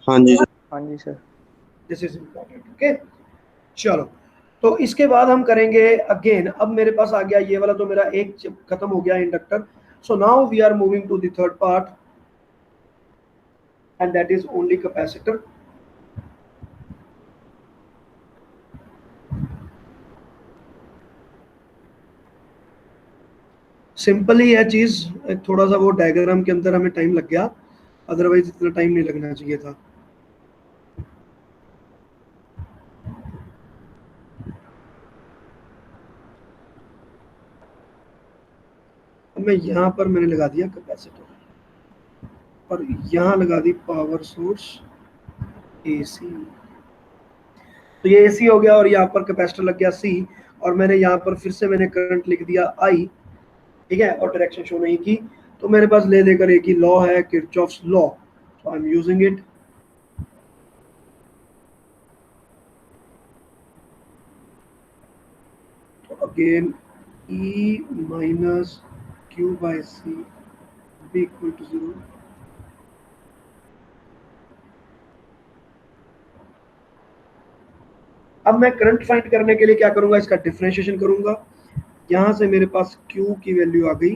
हाँ जी सर। हाँ जी sir. This is important. Okay, चलो। तो इसके बाद हम करेंगे अगेन। अब मेरे पास आ गया ये वाला, तो मेरा एक खत्म हो गया inductor. So now we are moving to the third part, and that is only capacitor. Simple ही है चीज, थोड़ा सा वो डायग्राम के अंदर हमें टाइम लग गया, अदरवाइज इतना टाइम नहीं लगना चाहिए था। अब मैं यहाँ पर मैंने लगा दिया कैपेसिटर, और यहाँ लगा दी पावर सोर्स एसी। तो ये एसी हो गया, और यहाँ पर कैपेसिटर लग गया सी, और मैंने यहाँ पर फिर से मैंने करंट लिख दिया आई। ठीक है, और डायरेक्शन शो नहीं की। तो मेरे पास ले लेकर एक ही लॉ है, Kirchhoff's law. So I am using it. तो again E minus Q by C be equal to 0। अब मैं करंट फाइंड करने के लिए क्या करूंगा, इसका डिफरेंशिएशन करूंगा। यहां से मेरे पास Q की वैल्यू आ गई,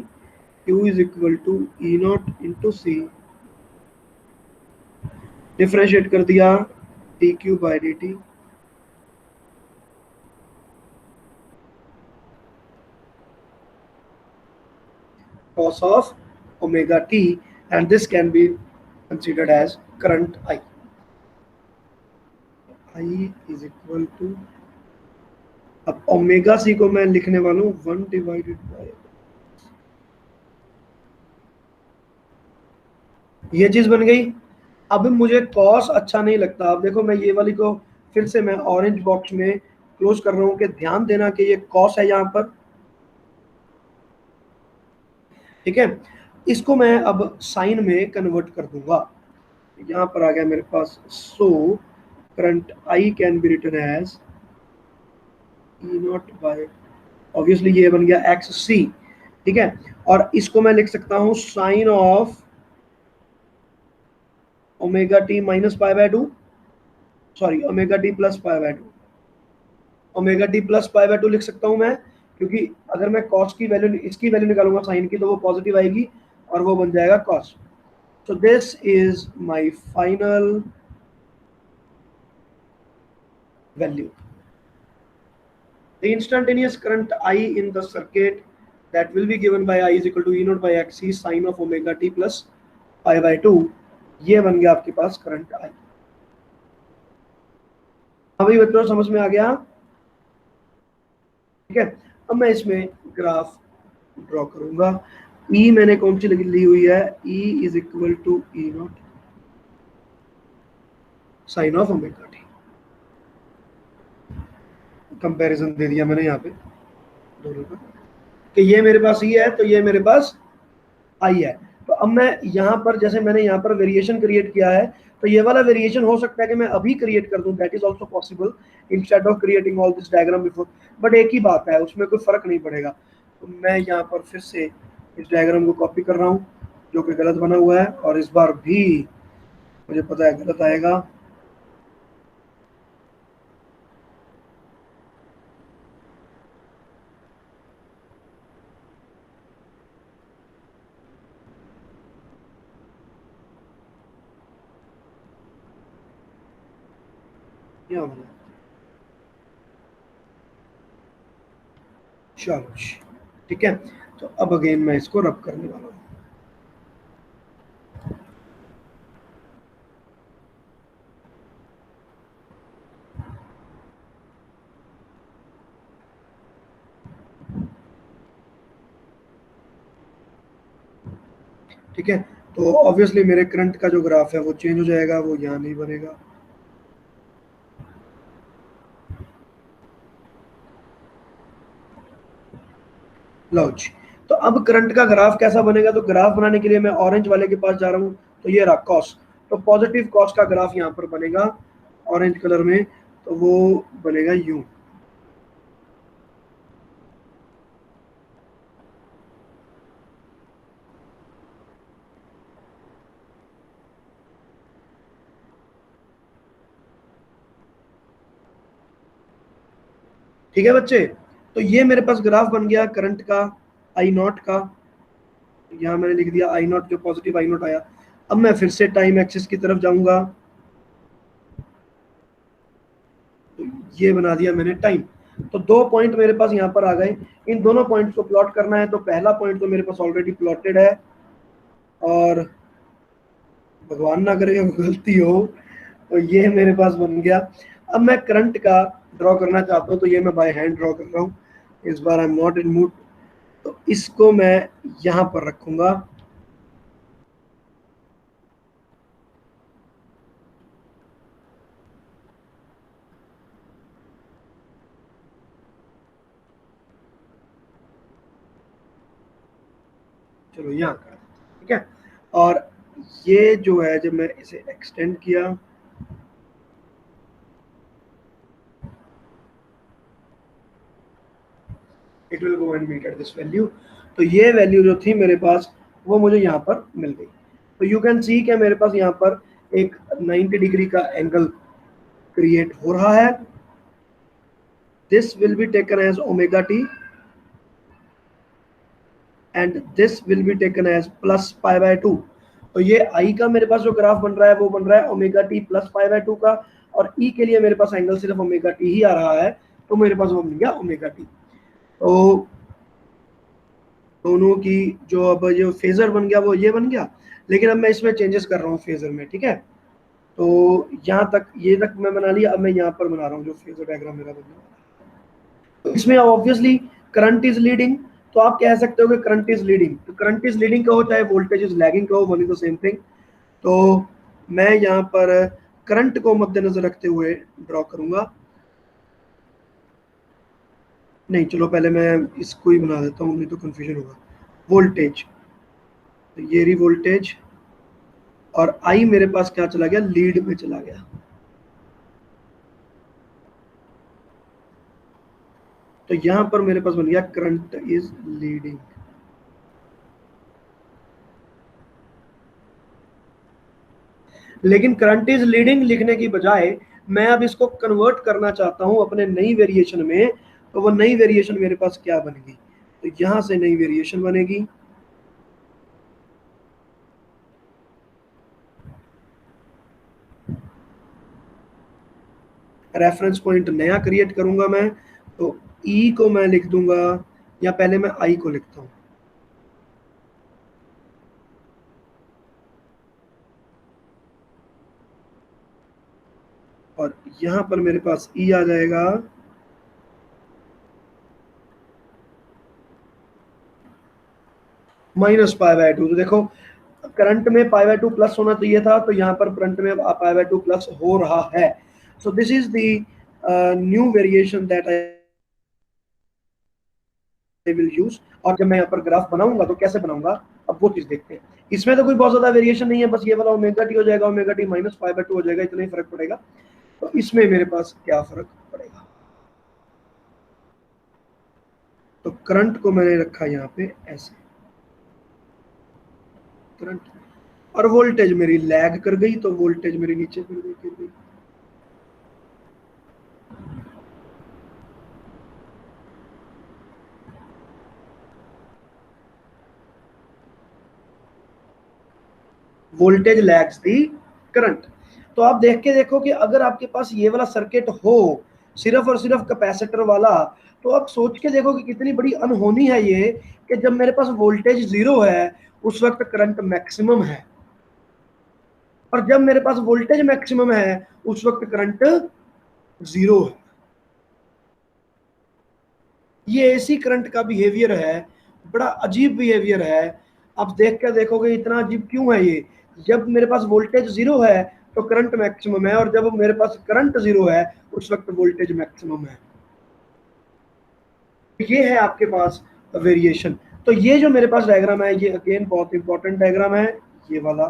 Q is equal to E naught into C, differentiate कर दिया d q by d t, cos of omega t, and this can be considered as current I. I is equal to, अब omega C को मैं लिखने वाला हूँ 1 divided by, ये चीज बन गई। अब मुझे कॉस अच्छा नहीं लगता। अब देखो, मैं ये वाली को फिर से मैं ऑरेंज बॉक्स में क्लोज कर रहा हूँ कि ध्यान देना कि ये कॉस है यहाँ पर। ठीक है, इसको मैं अब साइन में कन्वर्ट कर दूंगा। यहाँ पर आ गया मेरे पास। So current I can be written as E naught by, obviously ये बन गया एक्स सी। ठीक है, और इसको मैं लिख सकता हूँ sine of omega t minus pi by 2, sorry omega T plus pi by 2, omega T plus pi by 2 लिख सकता हूँ मैं, क्योंकि अगर मैं कॉस की वैल्यू, इसकी वैल्यू निकालूंगा साइन की, तो वो पॉजिटिव आएगी और वो बन जाएगा cos. So this is my final value. The instantaneous current I in the circuit that will be given by I is equal to E naught by XC sin of omega t plus pi by 2. ये बन गया आपके पास current I। अभी बच्चों समझ में आ गया? ठीक है, अब मैं इसमें ग्राफ ड्रॉ करूंगा। E मैंने कौन सी ली हुई है, E is equal to E naught sine of omega T. Comparison दे दिया मैंने यहाँ पे दोनों का, कि ये मेरे पास ई है तो ये मेरे पास आई है। तो अब मैं यहाँ पर, जैसे मैंने यहाँ पर वेरिएशन क्रिएट किया है, तो ये वाला वेरिएशन हो सकता है कि मैं अभी क्रिएट कर दूं, that is also possible, instead of creating all this diagram before. But एक ही बात है, उसमें कोई फर्क नहीं पड़ेगा। तो मैं यहाँ पर फिर से इस डायग्राम को कॉपी कर रहा हूँ, जो कि गलत बना हुआ है, और इस बार भी मुझे पता है गलत आएगा। चलो ठीक है, तो अब अगेन मैं इसको रब करने वाला हूँ। ठीक है, तो ऑब्वियसली मेरे करंट का जो ग्राफ है वो चेंज हो जाएगा, वो यहाँ नहीं बनेगा। लो जी, तो अब करंट का ग्राफ कैसा बनेगा? तो ग्राफ बनाने के लिए मैं ऑरेंज वाले के पास जा रहा हूँ, तो ये रहा कॉस, तो पॉजिटिव कॉस का ग्राफ यहाँ पर बनेगा ऑरेंज कलर में, तो वो बनेगा यूं। ठीक है बच्चे, तो ये मेरे पास ग्राफ बन गया करंट का, आई नॉट का, यहाँ मैंने लिख दिया आई नॉट, जो पॉजिटिव आई नॉट आया। अब मैं फिर से टाइम एक्सिस की तरफ जाऊंगा, तो ये बना दिया मैंने टाइम। तो 2 पॉइंट मेरे पास यहाँ पर आ गए, इन दोनों पॉइंट्स को प्लॉट करना है, तो पहला पॉइंट तो मेरे पास ऑलरेडी प्लॉटेड है, और भगवान ना करे वो गलती हो, तो ये मेरे पास बन गया। अब मैं करंट का ड्रॉ करना चाहता हूँ, तो ये मैं बाय हैंड ड्रॉ कर रहा हूँ, इस बार I am not in mood, तो इसको मैं यहाँ पर रखूंगा। चलो यहाँ कर, ठीक है, और ये जो है जब मैं इसे एक्सटेंड किया, it will go and meet at this value, तो ये वैल्यू जो थी मेरे पास वो मुझे यहाँ पर मिल गई। तो यू कैन सी कि मेरे पास यहाँ पर एक 90 डिग्री का एंगल क्रिएट हो रहा है। This will be taken as omega t and this will be taken as plus pi by 2। तो ये आई का मेरे पास जो ग्राफ बन रहा है वो बन रहा है omega T plus pi by 2 का, और ई के लिए मेरे पास एंगल सिर्फ ओमेगा टी ही आ रहा है, तो मेरे पास वो बन गया ओमेगा टी। तो दोनों की जो अब जो फेजर बन गया वो ये बन गया, लेकिन अब मैं इसमें चेंजेस कर रहा हूँ फेजर में, ठीक है। तो यहाँ तक ये तक मैं बना लिया, अब मैं यहाँ पर बना रहा हूँ जो फेजर डायग्राम मेरा बन गया। तो इसमें ऑब्वियसली करंट इज लीडिंग, तो आप कह सकते हो कि करंट इज लीडिंग, तो करंट इज लीडिंग कहो चाहे वोल्टेज इज लैगिंग कहो, one is the same thing. तो मैं यहाँ पर करंट को मद्देनजर रखते हुए ड्रॉ करूंगा, नहीं चलो पहले मैं इसको ही बना देता हूँ, नहीं तो कंफ्यूजन होगा। वोल्टेज, तो ये रही वोल्टेज, और आई मेरे पास क्या चला गया, लीड में चला गया। तो यहां पर मेरे पास बन गया करंट इज लीडिंग। लेकिन करंट इज लीडिंग लिखने की बजाय मैं अब इसको कन्वर्ट करना चाहता हूं अपने नई वेरिएशन में, तो वो नई वेरिएशन मेरे पास क्या बनेगी, तो यहां से नई वेरिएशन बनेगी, रेफरेंस पॉइंट नया क्रिएट करूंगा मैं, तो ई को मैं लिख दूंगा, या पहले मैं आई को लिखता हूं, और यहां पर मेरे पास ई आ जाएगा माइनस पाई बाय 2। तो देखो करंट में पाई बाय 2 प्लस होना चाहिए था, तो यहाँ पर करंट में पाई बाय 2 प्लस हो रहा है। So this is the new variation that I will use. और जब मैं यहाँ पर ग्राफ बनाऊंगा तो कैसे बनाऊंगा, अब वो चीज देखते हैं। इसमें तो कोई बहुत ज्यादा वेरिएशन नहीं है, बस ये वाला ओमेगा टी हो जाएगा, omega t minus pi by 2 हो जाएगा, इतना ही फर्क पड़ेगा। तो इसमें मेरे पास क्या फर्क पड़ेगा, तो करंट को मैंने रखा यहाँ पे ऐसे, करंट, और वोल्टेज मेरी लैग कर गई, तो वोल्टेज मेरी नीचे गिर गई। Voltage lags the current. तो आप देख के देखो कि अगर आपके पास ये वाला सर्किट हो सिर्फ और सिर्फ कैपेसिटर वाला, तो आप सोच के देखो कि कितनी बड़ी अनहोनी है ये, कि जब मेरे पास वोल्टेज जीरो है उस वक्त करंट मैक्सिमम है, और जब मेरे पास वोल्टेज मैक्सिमम है उस वक्त करंट जीरो है। ये एसी करंट का बिहेवियर है, बड़ा अजीब बिहेवियर है। आप देख कर देखोगे इतना अजीब क्यों है ये, जब मेरे पास वोल्टेज जीरो है तो करंट मैक्सिमम है, और जब मेरे पास करंट जीरो है उस वक्त वोल्टेज मैक्सिमम है। ये है आपके पास वेरिएशन। तो ये जो मेरे पास डायग्राम है ये अगेन बहुत इंपॉर्टेंट डायग्राम है, ये वाला,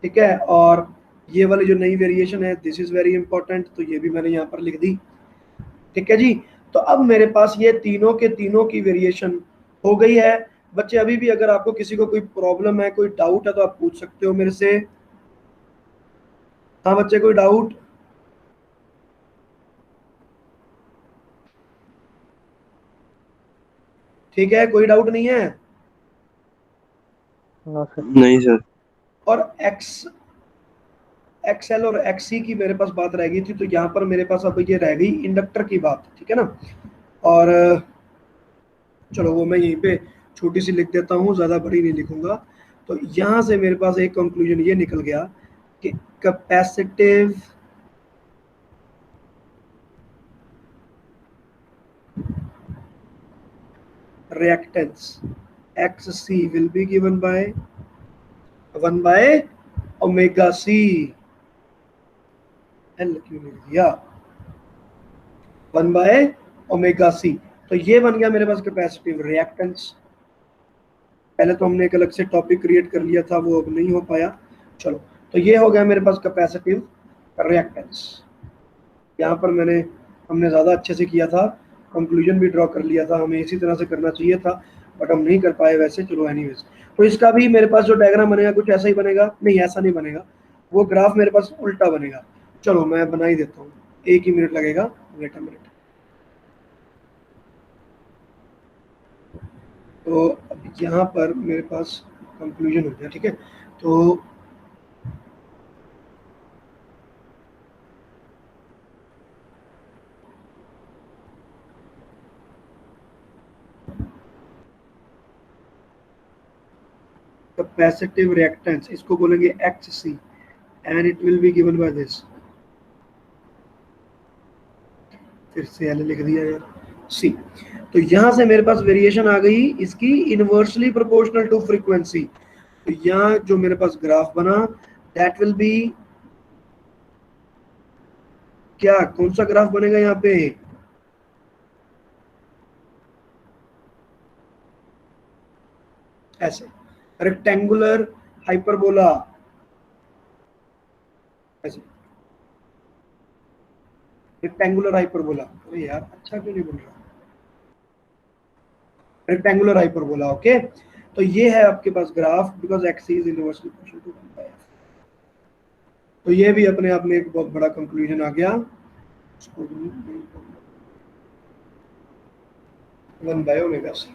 ठीक है। और ये वाली जो नई वेरिएशन है दिस इज वेरी इंपॉर्टेंट, तो ये भी मैंने यहाँ पर लिख दी, ठीक है जी। तो अब मेरे पास ये तीनों के तीनों की वेरिएशन हो गई है। बच्चे अभी भी अगर आपको किसी को कोई प्रॉब्लम है, कोई डाउट है तो आप पूछ सकते हो मेरे से। हाँ बच्चे, कोई डाउट? ठीक है, कोई डाउट नहीं है? No sir. नहीं सर। और एक्सएल और एक्ससी की मेरे पास बात रह गई थी, तो यहाँ पर मेरे पास अब ये रह गई इंडक्टर की बात, ठीक है ना। और चलो वो मैं यहीं पे छोटी सी लिख देता हूँ, ज़्यादा बड़ी नहीं लिखूंगा। तो यहाँ से मेरे पास एक कंक्लूजन ये निकल गया कि capacitive reactance XC will be given by 1 by omega C, L क्यों लिख दिया, 1 by omega C। तो ये बन गया मेरे पास कैपेसिटिव रिएक्टेंस। पहले तो हमने एक अलग से टॉपिक क्रिएट कर लिया था, वो अब नहीं हो पाया। चलो, तो ये हो गया मेरे पास कैपेसिटिव रिएक्टेंस। यहाँ पर हमने ज़्यादा अच्छे से किया था, कंक्लूजन भी ड्रॉ कर लिया था, हमें इसी तरह से करना चाहिए था बट हम नहीं कर पाए वैसे। चलो एनीवेज, तो इसका भी मेरे पास जो डायग्राम बनेगा कुछ ऐसा ही बनेगा, नहीं ऐसा नहीं बनेगा, वो ग्राफ मेरे पास उल्टा बनेगा। चलो मैं बना ही देता हूँ, 1 ही मिनट लगेगा, वेट अ मिनट। तो अब यहाँ पर मेरे पास कंक्लूजन हो गया, ठीक है। तो कैपेसिटिव रिएक्टेंस इसको बोलेंगे XC and it will be given by this, फिर से L लिख दिया यार, C। तो यहां से मेरे पास वेरिएशन आ गई इसकी इनवर्सली प्रोपोर्शनल टू फ्रीक्वेंसी। तो यहाँ जो मेरे पास ग्राफ बना दैट विल बी क्या, कौन सा ग्राफ बनेगा यहाँ पे, ऐसे रेक्टेंगुलर हाइपरबोला, ऐसे रेक्टेंगुलर हाइपरबोला। अरे यार अच्छा क्यों नहीं बन रहा, रेक्टेंगुलर हाइपरबोला, ओके। तो ये है आपके पास graph, because X is inversely proportional to 1 by f। तो ये भी अपने आप में एक बहुत बड़ा कंक्लूजन आ गया, 1 बाय ओमेगा c।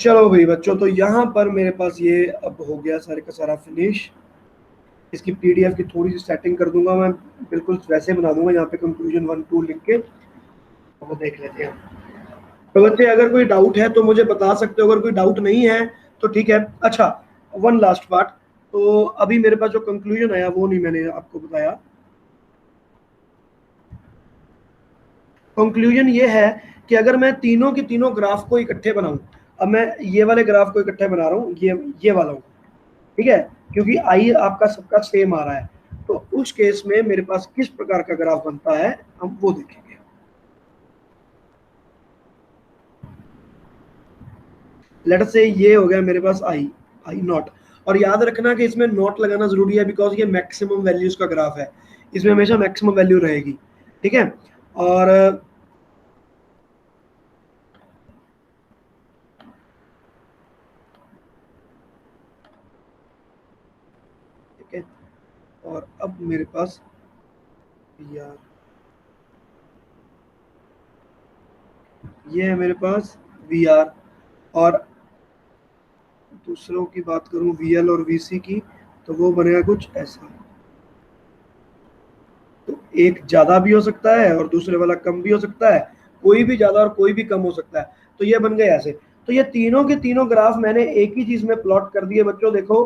चलो भाई बच्चों, तो यहाँ पर मेरे पास ये अब हो गया सारे का सारा फिनिश। इसकी पीडीएफ की थोड़ी सी सेटिंग कर दूंगा मैं, बिल्कुल वैसे बना दूंगा, यहाँ पे कंक्लूजन 1 2 लिख के, वो देख लेते हैं। तो बच्चे अगर कोई डाउट है तो मुझे बता सकते हो, अगर कोई डाउट नहीं है तो ठीक है। अच्छा, वन लास्ट पार्ट, तो अभी मेरे पास जो कंक्लूजन आया वो नहीं मैंने आपको बताया। कंक्लूजन ये है कि अगर मैं तीनों के तीनों ग्राफ को इकट्ठे बनाऊं, अब मैं ये वाले ग्राफ को इकट्ठे बना रहा हूँ, ये वाला हूँ, ठीक है, क्योंकि आई आपका सबका सेम आ रहा है, तो उस केस में मेरे पास किस प्रकार का ग्राफ बनता है हम वो देखेंगे। लेट से ये हो गया मेरे पास आई नॉट, और याद रखना कि इसमें नॉट लगाना जरूरी है बिकॉज ये मैक्सिमम वैल्यूज का ग्राफ है, इसमें हमेशा मैक्सिमम वैल्यू रहेगी, ठीक है। और ठीक है, और अब मेरे पास यार ये है मेरे पास VR, और दूसरों की बात करूं VL और VC की, तो वो बनेगा कुछ ऐसा। तो एक ज्यादा भी हो सकता है और दूसरे वाला कम भी हो सकता है, कोई भी ज्यादा और कोई भी कम हो सकता है, तो ये बन गए ऐसे। तो ये तीनों के तीनों ग्राफ मैंने एक ही चीज में प्लॉट कर दिए बच्चों, देखो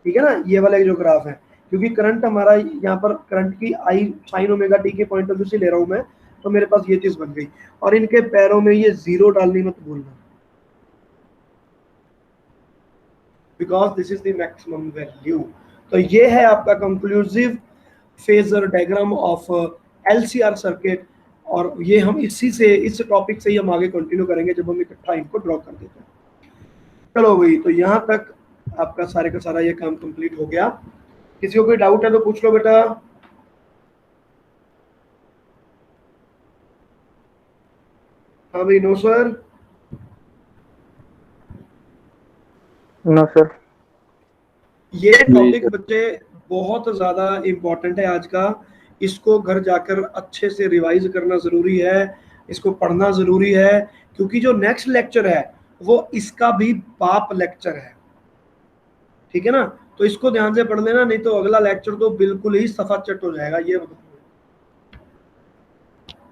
ठीक है ना, ये वाले जो ग्राफ है, क्योंकि करंट हमारा यहाँ पर करंट की आई साइन ओमेगा टी के पॉइंट ऑफ व्यू से ले रहा हूँ मैं, तो मेरे पास ये चीज बन गई। और इनके पैरों में ये जीरो डालनी मत भूलना, because this is the maximum value. तो ये है आपका conclusive phasor diagram of LCR circuit, और ये हम इसी से, इस टॉपिक से ही हम आगे कंटिन्यू करेंगे जब हम इकट्ठा इनको ड्रॉ कर देते हैं। चलो भाई, तो यहाँ तक आपका सारे का सारा ये काम कंप्लीट हो गया। किसी को कोई डाउट है तो पूछ लो बेटा। हाँ भाई, नो सर। No sir. ये टॉपिक बच्चे बहुत ज्यादा इम्पोर्टेंट है आज का, इसको घर जाकर अच्छे से रिवाइज करना जरूरी है, इसको पढ़ना जरूरी है, क्योंकि जो नेक्स्ट लेक्चर है वो इसका भी बाप लेक्चर है, ठीक है ना। तो इसको ध्यान से पढ़ लेना, नहीं तो अगला लेक्चर तो बिल्कुल ही सफाचट हो जाएगा, ये बताओ।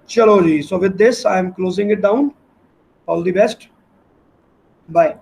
चलो जी, so with this I am closing it down. All the best, bye.